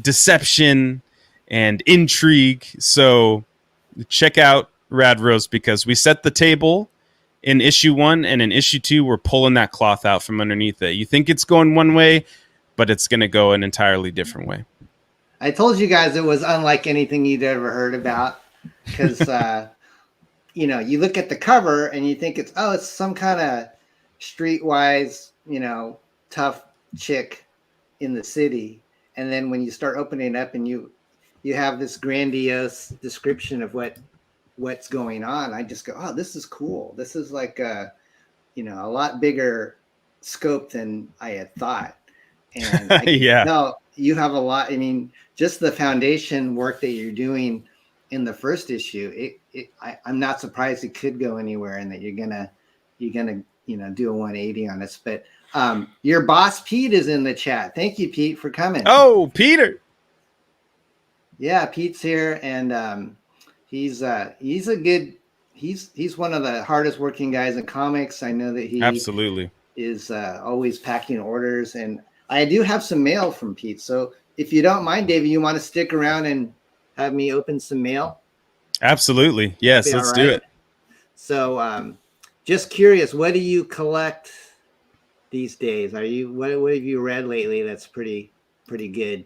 deception and intrigue. So check out Rad Rose, because we set the table in issue 1, and in issue 2 we're pulling that cloth out from underneath it. You think it's going one way, but it's going to go an entirely different way. I told you guys it was unlike anything you'd ever heard about, because you look at the cover and you think it's some kind of streetwise, tough chick in the city, and then when you start opening it up and you have this grandiose description of what's going on, I just go, oh, this is cool. This is like a lot bigger scope than I had thought. And no, you have a lot. I mean, just the foundation work that you're doing in the first issue, I'm not surprised it could go anywhere, and that you're gonna do a 180 on us. But your boss Pete is in the chat. Thank you, Pete, for coming. Oh, Peter. Yeah, Pete's here, and he's a he's one of the hardest working guys in comics. I know that he Absolutely is always packing orders, and I do have some mail from Pete. So if you don't mind, David, you want to stick around and have me open some mail? Absolutely. Yes, let's do it. So just curious, what do you collect these days? What have you read lately that's pretty good?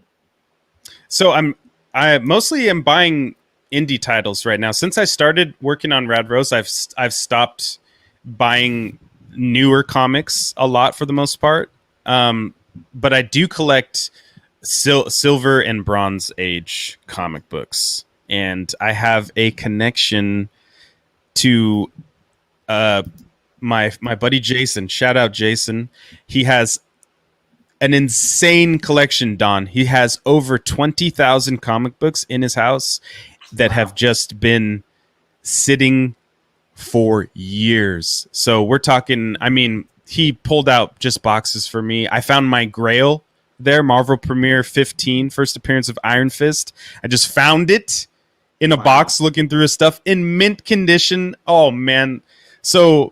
So I mostly am buying indie titles right now. Since I started working on Rad Rose, I've stopped buying newer comics a lot for the most part. But I do collect silver and bronze age comic books, and I have a connection to my buddy Jason. Shout out Jason. He has an insane collection, Don. He has over 20,000 comic books in his house that have just been sitting for years. So we're talking, I mean, he pulled out just boxes for me. I found my Grail there, Marvel Premiere 15, first appearance of Iron Fist. I just found it in a box looking through his stuff in mint condition. Oh man. So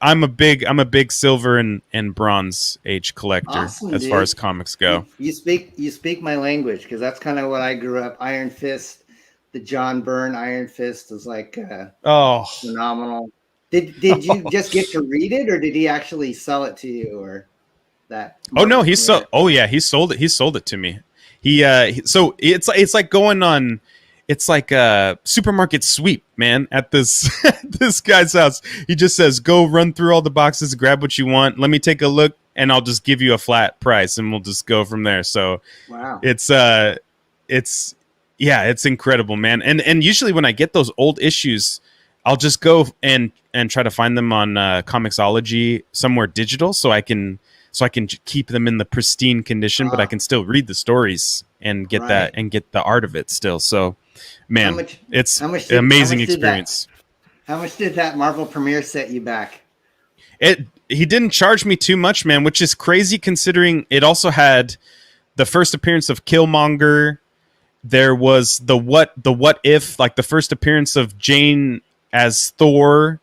I'm a big silver and bronze age collector. Awesome, as dude. far as comics go. You speak my language, because that's kind of what I grew up. Iron Fist, the John Byrne Iron Fist is like phenomenal. Did you just get to read it, or did he actually sell it to you, or that? Oh no, he sold. Oh yeah, he sold it. He sold it to me. So it's like going on. It's like a supermarket sweep, man, at this this guy's house. He just says, "Go run through all the boxes, grab what you want. Let me take a look, and I'll just give you a flat price, and we'll just go from there." So, wow, it's incredible, man. And usually when I get those old issues, I'll just go and try to find them on Comixology somewhere digital, so I can keep them in the pristine condition, but I can still read the stories and get that and get the art of it still. So. Man, it's an amazing experience. How much did that Marvel Premiere set you back? He didn't charge me too much, man, which is crazy considering it also had the first appearance of Killmonger. There was the what if, like the first appearance of Jane as Thor,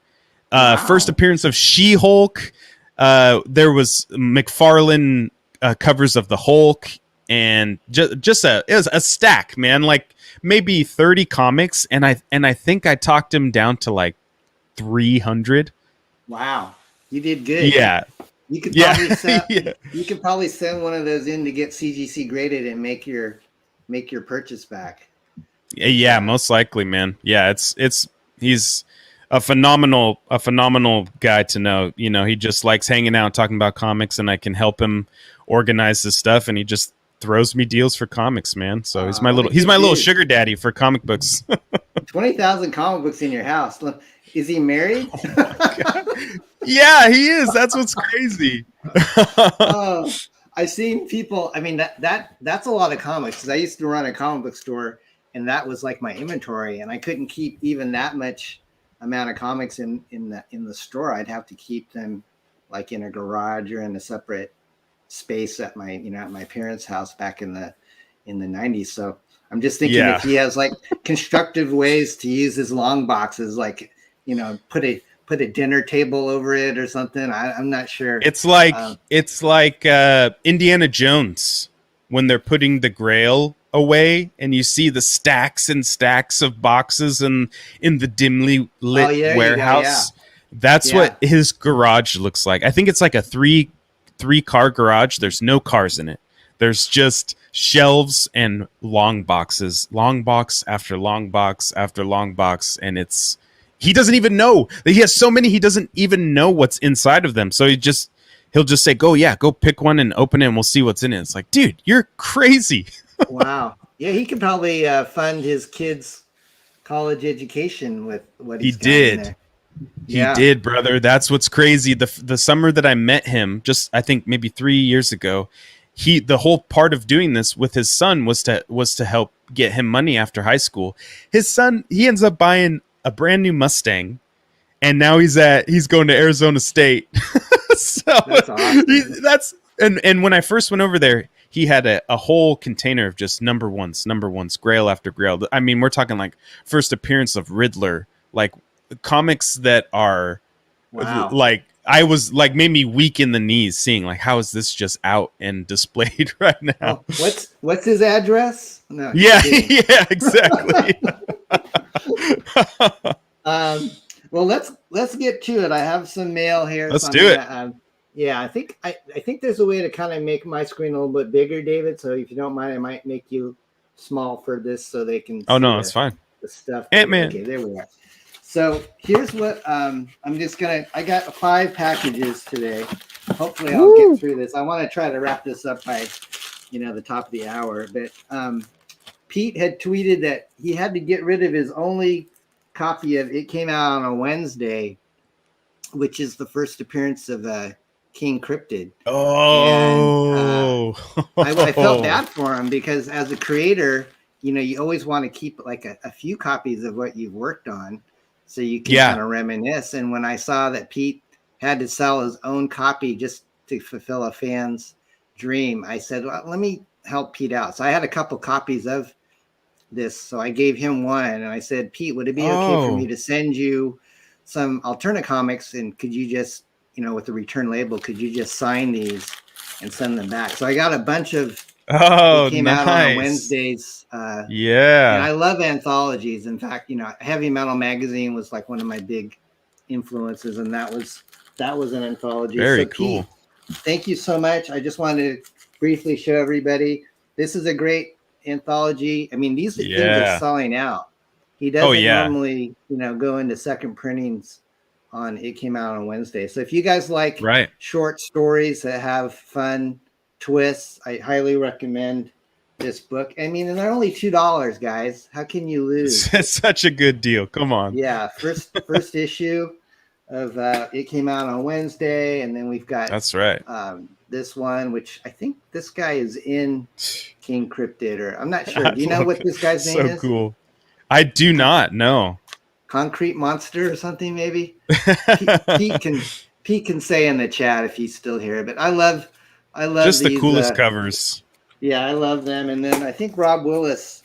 first appearance of She-Hulk. There was McFarlane covers of the Hulk, and it was a stack, man. Like maybe 30 comics, and I think I talked him down to like 300. Wow, you did good. Yeah, you could probably send, you could probably send one of those in to get CGC graded and make your purchase back. Yeah, most likely, man. Yeah, he's a phenomenal guy to know. You know, he just likes hanging out, talking about comics, and I can help him organize his stuff, and he just throws me deals for comics, man. So he's my little sugar daddy for comic books. 20,000 comic books in your house. Is he married? Yeah, he is. That's what's crazy. I've seen people. I mean, that's a lot of comics, because I used to run a comic book store, and that was like my inventory, and I couldn't keep even that much amount of comics in the store. I'd have to keep them like in a garage or in a separate space at my at my parents' house back in the 90s. So I'm just thinking if he has like constructive ways to use his long boxes, like put a dinner table over it or something. I'm not sure. It's like Indiana Jones when they're putting the Grail away, and you see the stacks and stacks of boxes in the dimly lit warehouse. That's what his garage looks like. I think it's like a three car garage. There's no cars in it. There's just shelves and long boxes, long box after long box after long box, and he doesn't even know that he has so many. He doesn't even know what's inside of them. So he'll just say, go pick one and open it, and we'll see what's in it. It's like, dude, you're crazy. Wow. Yeah, he could probably fund his kids' college education with what he did. He did, brother. That's what's crazy. The summer that I met him, just I think maybe 3 years ago, the whole part of doing this with his son was to help get him money after high school. His son, he ends up buying a brand new Mustang, and now he's going to Arizona State. So that's awesome. And when I first went over there, he had a whole container of just number ones, Grail after Grail. I mean, we're talking like first appearance of Riddler, like comics that are Wow. like I was like made me weak in the knees seeing like how is this just out and displayed right now? Well, what's his address? No. Yeah, yeah, exactly. Well, let's get to it. I have some mail here. Let's so do it. Yeah, I think there's a way to kind of make my screen a little bit bigger, David. So if you don't mind, I might make you small for this so they can. Oh see no, it's fine. The stuff. Ant-Man. Okay, there we are. So here's what I'm just gonna. I got 5 packages today. Hopefully, I'll get through this. I want to try to wrap this up by, the top of the hour. But Pete had tweeted that he had to get rid of his only copy of It Came Out on a Wednesday, which is the first appearance of King Cryptid. Oh, and, I felt bad for him because as a creator, you always want to keep like a few copies of what you've worked on so you can kind of reminisce. And when I saw that Pete had to sell his own copy just to fulfill a fan's dream, I said, well, let me help Pete out. So I had a couple copies of this. So I gave him one and I said, Pete, would it be okay for me to send you some Alterna Comics? And could you just, with the return label, could you just sign these and send them back? So I got a bunch of it came out on Wednesdays. Yeah. And I love anthologies. In fact, Heavy Metal Magazine was like one of my big influences, and that was an anthology. Very cool. Pete, thank you so much. I just wanted to briefly show everybody this is a great anthology. I mean, these things are selling out. He doesn't normally, go into second printings on It Came Out on Wednesday. So if you guys like short stories that have fun twists, I highly recommend this book. I mean, and they're only $2, guys. How can you lose? It's such a good deal. Come on. Yeah, first issue of It Came Out on Wednesday, and then we've got this one, which I think this guy is in King Cryptid, or I'm not sure. Do you know what this guy's name is? So cool. I do not know. Concrete Monster or something, maybe. Pete can say in the chat if he's still here. But I love just these, the coolest covers. Yeah, I love them. And then I think Rob Willis,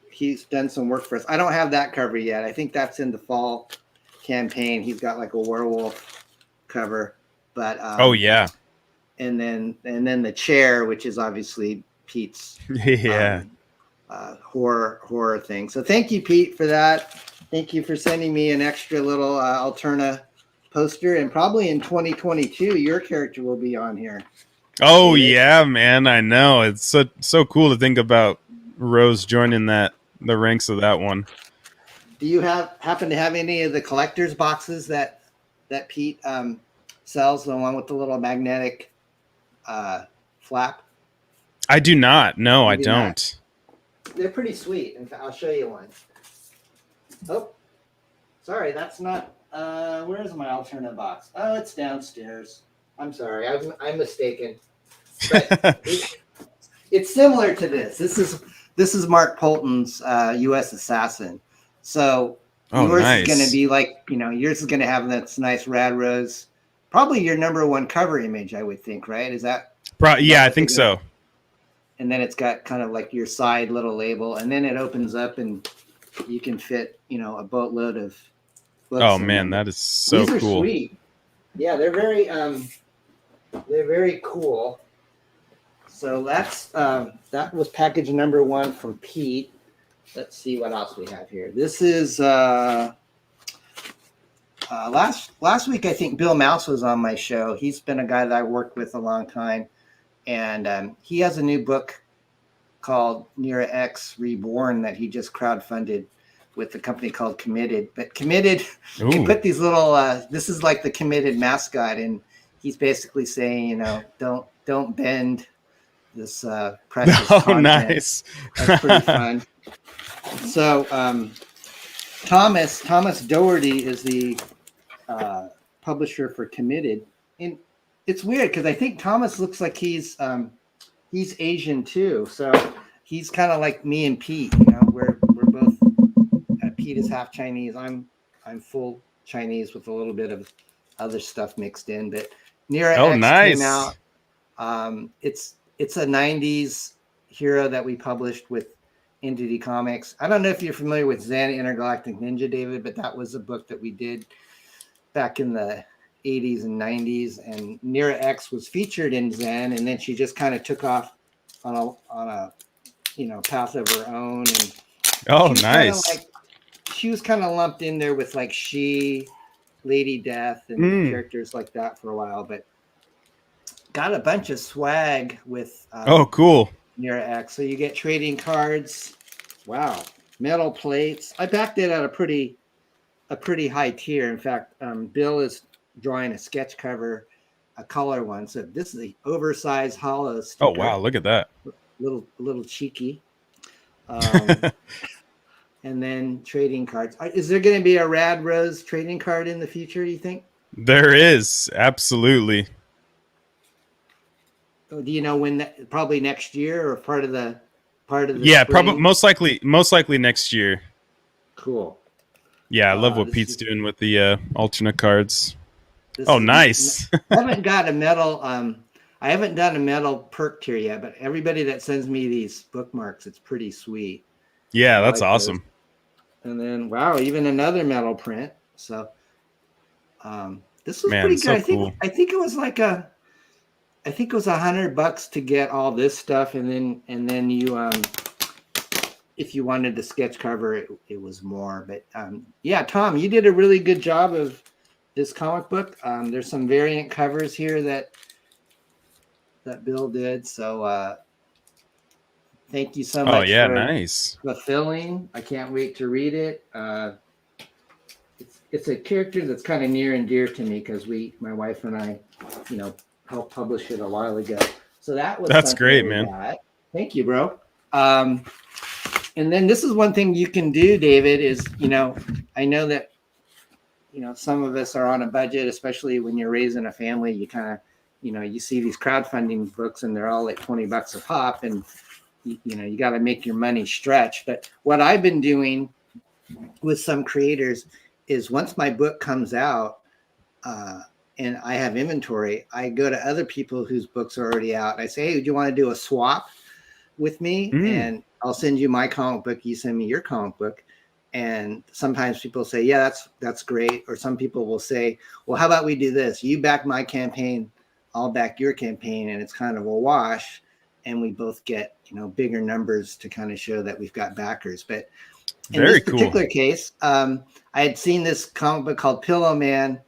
he's done some work for us. I don't have that cover yet. I think that's in the fall campaign. He's got like a werewolf cover. But and then the chair, which is obviously Pete's horror thing. So thank you, Pete, for that. Thank you for sending me an extra little Alterna poster, and probably in 2022 your character will be on here. Oh yeah, man, I know. It's so cool to think about Rose joining the ranks of that one. Do you happen to have any of the collector's boxes that Pete sells, the one with the little magnetic flap? I do not. No, I don't. They're pretty sweet. In fact, I'll show you one. Oh, sorry, that's not. Where is my Alterna box? Oh, it's downstairs. I'm sorry, I'm mistaken. But it's similar to this. This is Mark Polton's U.S. Assassin. So yours is going to be like, yours is going to have that nice Rad Rose. Probably your #1 cover image, I would think, right? Is that? Yeah, I think so. And then it's got kind of like your side little label, and then it opens up and you can fit, a boatload of books. Oh man, that is so cool. These are sweet. Yeah, they're very cool. So that was package #1 from Pete. Let's see what else we have here. This is last week, I think Bill Mouse was on my show. He's been a guy that I worked with a long time, and he has a new book called Nera X Reborn that he just crowdfunded with a company called Committed. But Committed can put these little this is like the Committed mascot, and he's basically saying, don't bend this precious content. Nice. That's pretty fun. So Thomas Doherty is the publisher for Committed, and it's weird because I think Thomas looks like he's Asian too. So he's kind of like me and Pete. We're both. Pete is half Chinese. I'm full Chinese with a little bit of other stuff mixed in. But Nera X came out. It's a '90s hero that we published with Entity Comics. I don't know if you're familiar with Zen Intergalactic Ninja, David, but that was a book that we did back in the 80s and 90s. And Nira X was featured in Zen, and then she just kind of took off on a path of her own. And Oh, nice. She was kind of lumped in there with like Lady Death and characters like that for a while, but got a bunch of swag with cool. Nira X. So you get trading cards. Wow. Metal plates. I backed it at a pretty high tier. In fact, Bill is drawing a sketch cover, a color one. So this is the oversized hollow sticker. Oh wow, look at that. Little cheeky. And then trading cards. Is there going to be a Rad Rose trading card in the future, do you think? There is, absolutely. Do you know when? Probably next year, or part of the Yeah, spring? probably most likely next year. Cool. Yeah, I love what Pete's doing with the Alterna cards. Nice. I haven't got a metal. I haven't done a metal perk tier yet, but everybody that sends me these bookmarks, it's pretty sweet. Yeah, that's awesome. Those. And then wow, even another metal print. So this was pretty good. So cool. I think it was like $100 to get all this stuff, and then you if you wanted the sketch cover, it was more. But yeah, Tom, you did a really good job of this comic book. There's some variant covers here that Bill did. So thank you so much. Oh yeah, nice. Fulfilling. I can't wait to read it. It's a character that's kind of near and dear to me because my wife and I, helped publish it a while ago. So that's great, man. Thank you, bro. And then this is one thing you can do, David, is, I know that, some of us are on a budget, especially when you're raising a family. You kind of, you see these crowdfunding books and they're all like $20 a pop, and you got to make your money stretch. But what I've been doing with some creators is once my book comes out and I have inventory, I go to other people whose books are already out. I say, hey, do you want to do a swap with me? And I'll send you my comic book. You send me your comic book. And sometimes people say, yeah, that's great. Or some people will say, well, how about we do this? You back my campaign, I'll back your campaign. And it's kind of a wash. And we both get, bigger numbers to kind of show that we've got backers. But in this particular case, I had seen this comic book called Pillow Man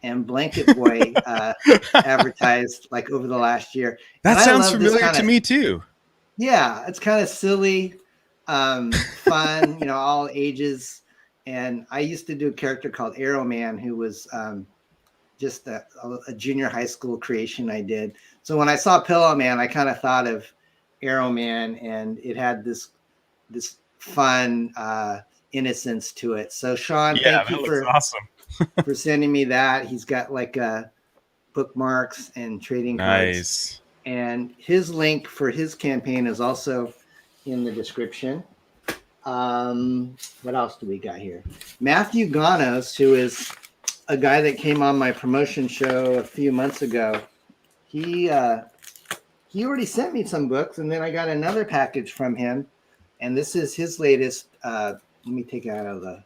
and Blanket Boy advertised like over the last year. That sounds familiar to me too. Yeah, it's kind of silly, fun, all ages. And I used to do a character called Arrow Man, who was just a junior high school creation I did. So when I saw Pillow Man, I kind of thought of Arrow Man, and it had this fun innocence to it. So Shaun, thank you for awesome. for sending me that. He's got like bookmarks and trading cards. Nice. And his link for his campaign is also in the description. What else do we got here? Matthew Gonos, who is a guy that came on my promotion show a few months ago, he already sent me some books, and then I got another package from him, and this is his latest. Let me take it out of the.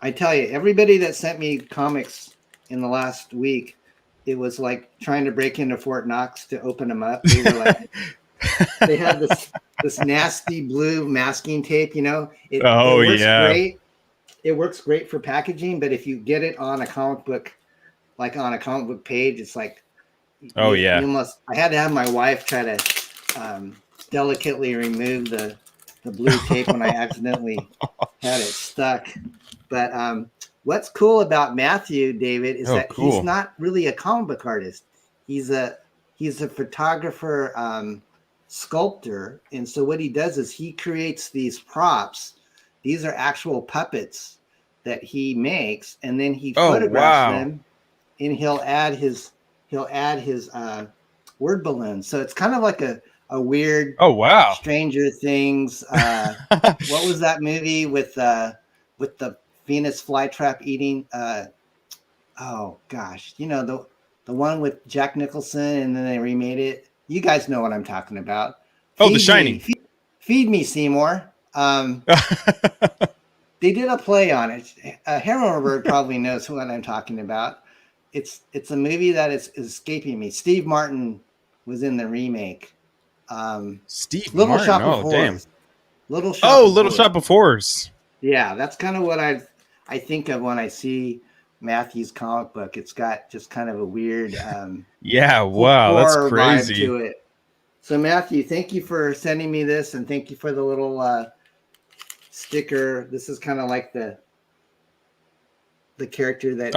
I tell you, everybody that sent me comics in the last week, it was like trying to break into Fort Knox to open them up. They were like, they had this nasty blue masking tape. It works great. It works great for packaging, but if you get it on a comic book, like on a comic book page, it's like, I had to have my wife try to delicately remove the blue tape when I accidentally had it stuck. But what's cool about Matthew, David, is that he's not really a comic book artist. He's a photographer, sculptor. And so what he does is he creates these props. These are actual puppets that he makes, and then he photographs them, and he'll add his word balloon. So it's kind of like a weird Stranger Things. What was that movie with the Venus flytrap eating? Oh gosh, the one with Jack Nicholson, and then they remade it. You guys know what I'm talking about. The Shining. Feed Me, Seymour. They did a play on it. Herrenberg probably knows what I'm talking about. It's a movie that is escaping me. Steve Martin was in the remake. Steve Little Martin. Shop of Oh, damn. Horrors. Little Shop. Oh, of Little Horrors. Shop of Horrors. Yeah, that's kind of what I think of when I see Matthew's comic book. It's got just kind of a weird Yeah, wow, that's horror crazy. vibe to it. So Matthew, thank you for sending me this, and thank you for the little sticker. This is kind of like the character that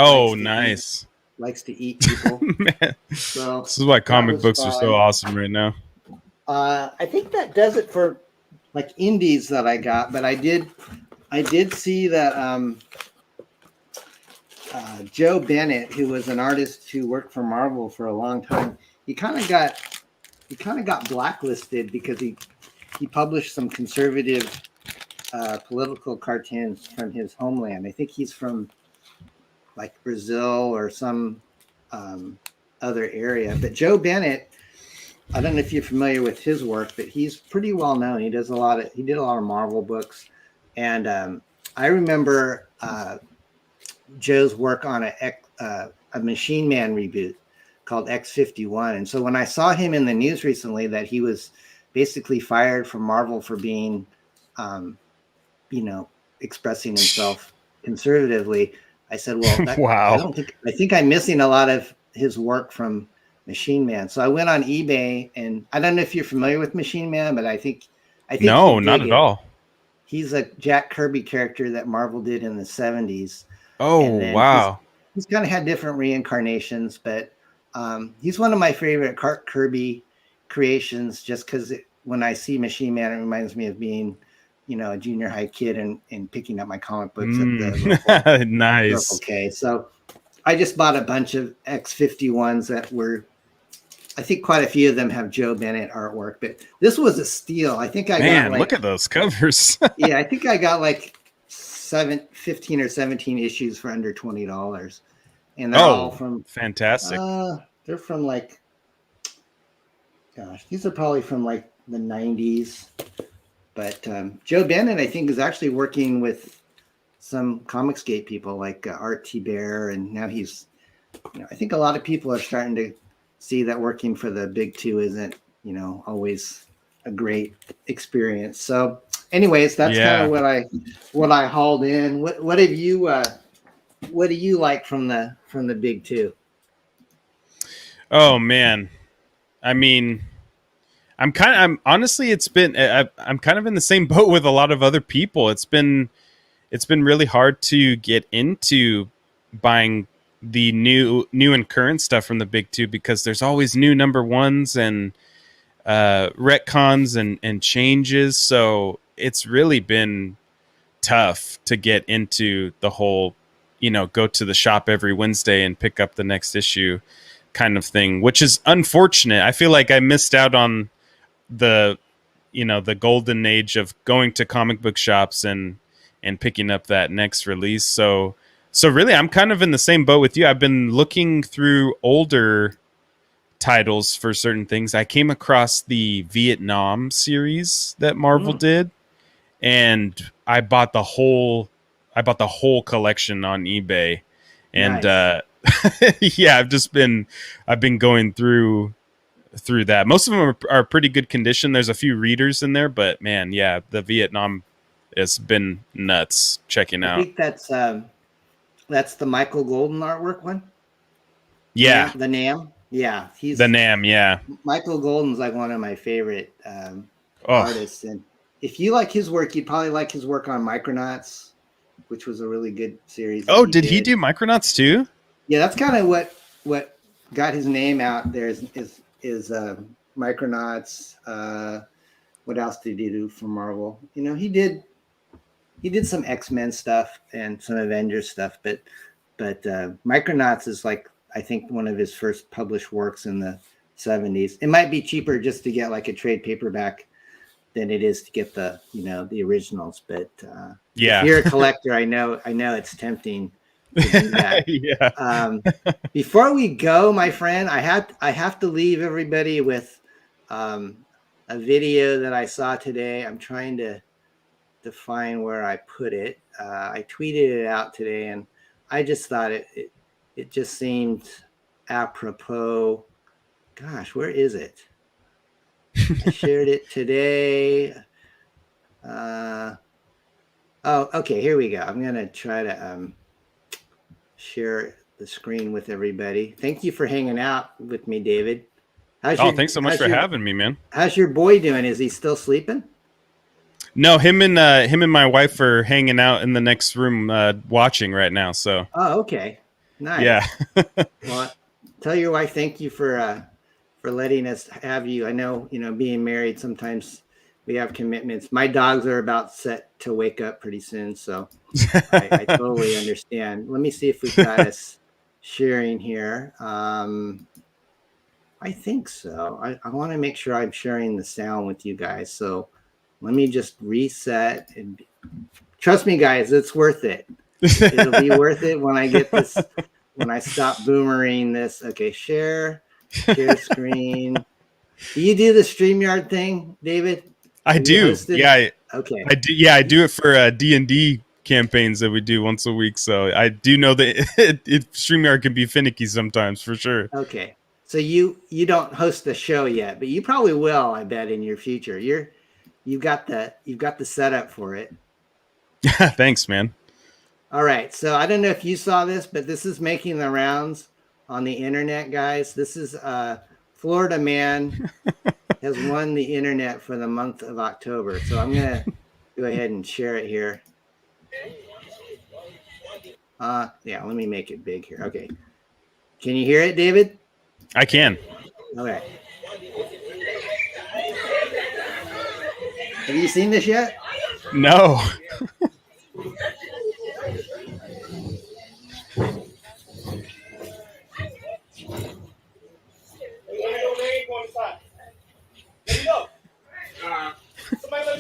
likes to eat people. Man, So this is why comic books are so awesome right now. I think that does it for like indies that I got, but I did see that Joe Bennett, who was an artist who worked for Marvel for a long time, he kind of got blacklisted because he published some conservative political cartoons from his homeland. I think he's from like Brazil or some other area. But Joe Bennett, I don't know if you're familiar with his work, but he's pretty well known. He did a lot of Marvel books, and I remember Joe's work on a Machine Man reboot called X-51. And so when I saw him in the news recently that he was basically fired from Marvel for being, expressing himself conservatively, I said, well, wow. I think I'm missing a lot of his work from Machine Man. So I went on eBay, and I don't know if you're familiar with Machine Man, but I think no, not at all. He's a Jack Kirby character that Marvel did in the 70s. Oh, wow. He's kind of had different reincarnations, but he's one of my favorite Kirby creations just because when I see Machine Man, it reminds me of being, a junior high kid and picking up my comic books at the nice. Okay, so I just bought a bunch of X-51s that were, I think quite a few of them have Joe Bennett artwork, but this was a steal. I think I got look at those covers. Yeah, I think I got like 15 or 17 issues for under $20. And they're all from fantastic. They're from like, gosh, these are probably from like the 90s. But Joe Bennett, I think, is actually working with some Comicsgate people like Art T. Bear, and now he's, I think a lot of people are starting to see that working for the big two isn't, always a great experience. So, anyways, that's kind of what I hauled in. What have you? What do you like from the big two? Oh man, I mean, I'm honestly, it's been, I'm kind of in the same boat with a lot of other people. It's been really hard to get into buying the new and current stuff from the big two because there's always new number ones and retcons and changes. So it's really been tough to get into the whole, go to the shop every Wednesday and pick up the next issue kind of thing, which is unfortunate. I feel like I missed out on the golden age of going to comic book shops and picking up that next release. So really, I'm kind of in the same boat with you. I've been looking through older titles for certain things. I came across the Vietnam series that Marvel did, and I bought the whole collection on eBay. And Nice. yeah, I've been going through that. Most of them are pretty good condition. There's a few readers in there, but man, yeah, the Vietnam has been nuts checking out. I think that's the Michael Golden artwork one. Yeah, the Nam. Yeah, he's the Nam. Yeah, Michael Golden's like one of my favorite artists, and if you like his work, you'd probably like his work on Micronauts, which was a really good series. Oh, did he do Micronauts too? Yeah, that's kind of what got his name out there is Micronauts. What else did he do for Marvel? He did some X-Men stuff and some Avengers stuff, but Micronauts is like, I think, one of his first published works in the 70s. It might be cheaper just to get like a trade paperback than it is to get the the originals, but yeah, if you're a collector, I know it's tempting to do that. Yeah. Before we go, my friend, I have to leave everybody with a video that I saw today. I'm trying to find where I put it. I tweeted it out today, and I just thought it just seemed apropos. Gosh, where is it? I shared it today. Oh, okay, here we go. I'm gonna try to share the screen with everybody. Thank you for hanging out with me, David. Thanks so much for having me, man. How's your boy doing? Is he still sleeping? No, him and my wife are hanging out in the next room watching right now. So. Oh, okay, nice. Yeah. Well, tell your wife thank you for letting us have you. I know, being married, sometimes we have commitments. My dogs are about set to wake up pretty soon, so I totally understand. Let me see if we've got us sharing here. I think so. I want to make sure I'm sharing the sound with you guys. So let me just reset. And trust me, guys, it's worth it. It'll be worth it when I get this, when I stop boomerang this. Okay, share screen. Do you do the StreamYard thing, David? I do. Yeah. Okay. I do. Yeah, I do it for D&D campaigns that we do once a week. So I do know that StreamYard can be finicky sometimes, for sure. Okay. So you don't host the show yet, but you probably will, I bet, in your future. You've got the setup for it. Thanks, man. All right. So I don't know if you saw this, but this is making the rounds on the internet, guys. This is Florida man has won the internet for the month of October. So I'm gonna go ahead and share it here. Yeah, let me make it big here. Okay. Can you hear it, David? I can. Okay. Have you seen this yet? No. No. Oh my God.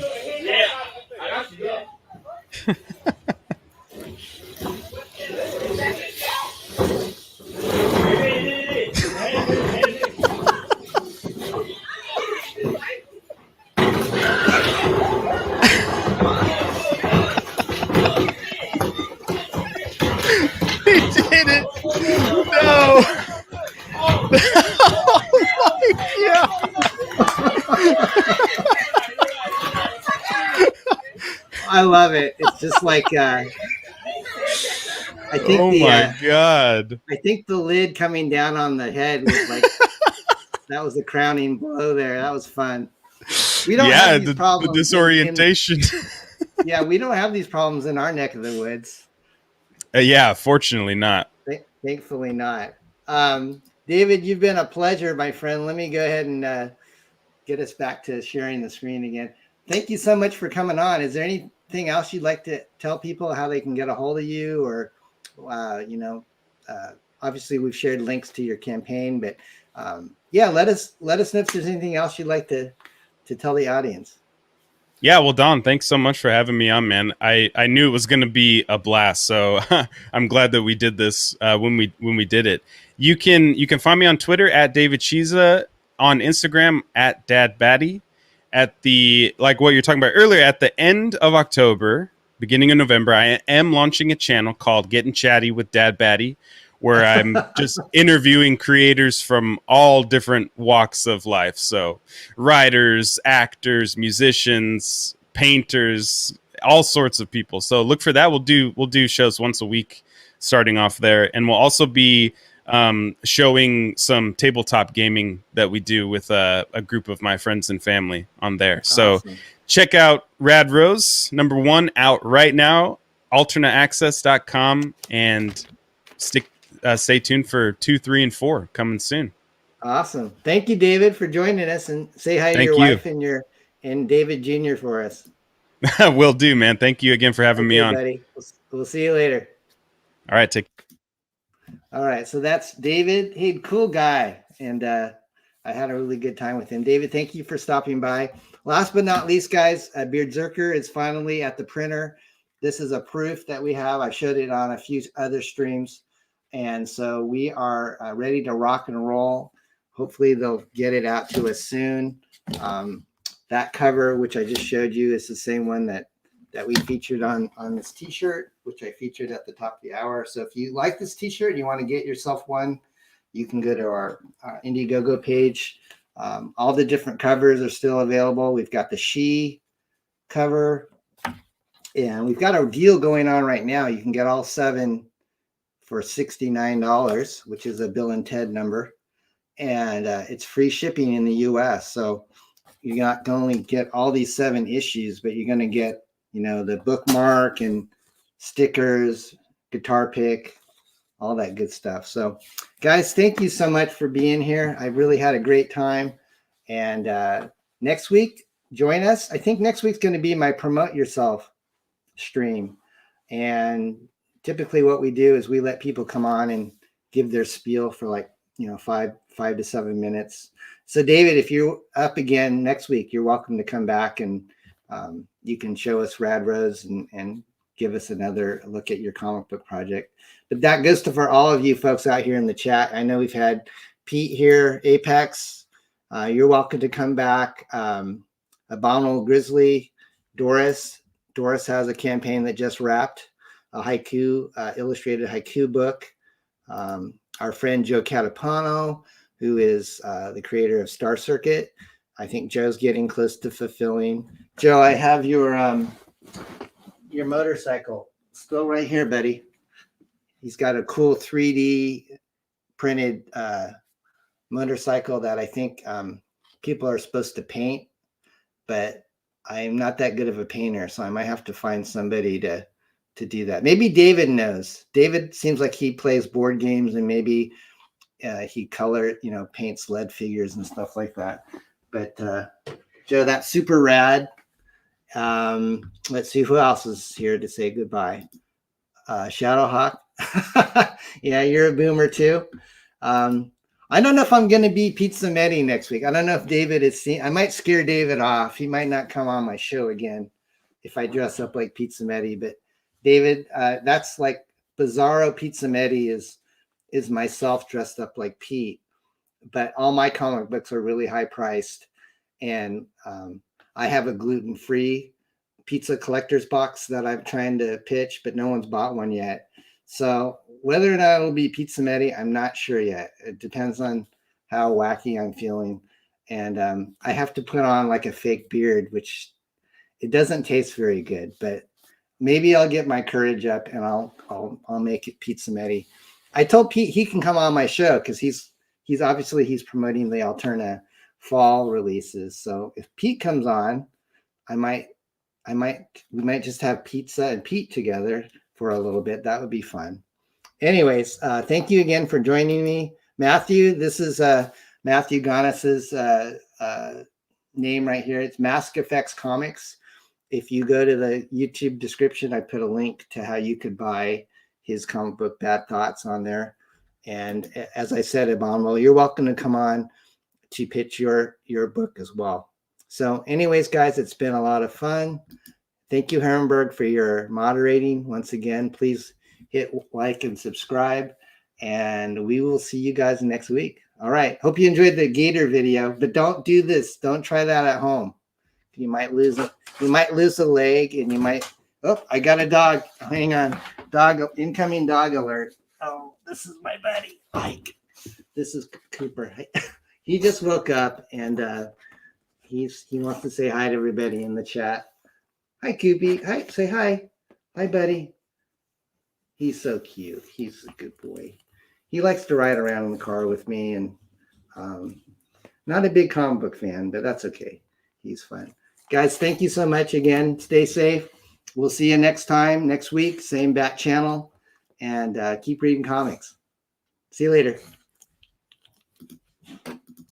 I love it. It's just like I think God. I think the lid coming down on the head was like that was the crowning blow there. That was fun. We don't have these problems. The disorientation. Yeah, we don't have these problems in our neck of the woods. Yeah, fortunately not. Thankfully not. David, you've been a pleasure, my friend. Let me go ahead and get us back to sharing the screen again. Thank you so much for coming on. Is there anything else you'd like to tell people how they can get a hold of you? Or, obviously we've shared links to your campaign, but yeah, let us know if there's anything else you'd like to tell the audience. Yeah, well, Don, thanks so much for having me on, man. I knew it was going to be a blast, so I'm glad that we did this when we did it. You can find me on Twitter at David Chisa, on Instagram at DadBatty. At the, like what you're talking about earlier, at the end of October, beginning of November, I am launching a channel called Getting Chatty with Dad Batty, where I'm just interviewing creators from all different walks of life. So writers, actors, musicians, painters, all sorts of people. So look for that. We'll do shows once a week starting off there. And we'll also be showing some tabletop gaming that we do with a group of my friends and family on there. So check out Rad Rose, #1 out right now, alternaaccess.com, and stay tuned for 2, 3, and 4 coming soon. Awesome. Thank you, David, for joining us, and say hi to your wife and David Jr. for us. Will do, man. Thank you again for having me on. Buddy. We'll see you later. All right. All right. So that's David. Hey, cool guy. And I had a really good time with him. David, thank you for stopping by. Last but not least, guys, BRZRKR is finally at the printer. This is a proof that we have. I showed it on a few other streams. And so we are ready to rock and roll. Hopefully they'll get it out to us soon. That cover, which I just showed you, is the same one that we featured on this t-shirt, which I featured at the top of the hour. So if you like this t-shirt and you want to get yourself one, you can go to our Indiegogo page. All the different covers are still available. We've got the She cover, and we've got a deal going on right now. You can get all 7 for $69, which is a Bill and Ted number, and it's free shipping in the US. So you're not going to get all these 7 issues, but you're going to get, you know, the bookmark and stickers, guitar pick, all that good stuff. So guys, thank you so much for being here. I really had a great time. And next week, join us. I think next week's going to be my Promote Yourself stream. And typically what we do is we let people come on and give their spiel for like, you know, 5 to 7 minutes. So David, if you're up again next week, you're welcome to come back, and you can show us Rad Rose and give us another look at your comic book project. But that goes to for all of you folks out here in the chat. I know we've had Pete here, Apex. You're welcome to come back. Abominable Grizzly, Doris. Doris has a campaign that just wrapped, a haiku, illustrated haiku book. Our friend Joe Catapano, who is the creator of Star Circuit. I think Joe's getting close to fulfilling. Joe, I have your motorcycle still right here, buddy. He's got a cool 3D printed motorcycle that I think people are supposed to paint, but I'm not that good of a painter, so I might have to find somebody to do that. Maybe David knows. David seems like he plays board games, and maybe he paints lead figures and stuff like that. But Joe, that's super rad. Let's see who else is here to say goodbye. Shadowhawk. Yeah, you're a boomer too. I don't know if I'm going to be Pete Simeti next week. I don't know if David is seen. I might scare David off. He might not come on my show again if I dress up like Pete Simeti. But David, that's like Bizarro Pete Simeti is myself dressed up like Pete. But all my comic books are really high priced, and I have a gluten-free pizza collector's box that I'm trying to pitch, but no one's bought one yet. So whether or not it'll be Pete Simeti, I'm not sure yet. It depends on how wacky I'm feeling. And I have to put on like a fake beard, which it doesn't taste very good, but maybe I'll get my courage up and I'll make it Pete Simeti. I told Pete he can come on my show because he's promoting the Alterna fall releases. So if Pete comes on, we might just have pizza and Pete together for a little bit. That would be fun. Anyways, thank you again for joining me. Matthew, this is Matthew Gonos's name right here. It's Mask Effects Comics. If you go to the YouTube description, I put a link to how you could buy his comic book Bad Thoughts on there. And as I said, Abominable, you're welcome to come on to pitch your book as well. So anyways, guys, it's been a lot of fun. Thank you, Herrenberg, for your moderating. Once again, please hit like and subscribe, and we will see you guys next week. All right. Hope you enjoyed the gator video, but don't do this. Don't try that at home. You might lose it. You might lose a leg, and you might. Oh, I got a dog. Hang on. Dog, incoming dog alert. Oh, this is my buddy, Mike. This is Cooper. He just woke up, and he wants to say hi to everybody in the chat. Hi, Koopy. Hi, say hi. Hi, buddy. He's so cute. He's a good boy. He likes to ride around in the car with me, and not a big comic book fan, but that's okay. He's fun. Guys, thank you so much again. Stay safe. We'll see you next time, next week, same bat channel, and keep reading comics. See you later.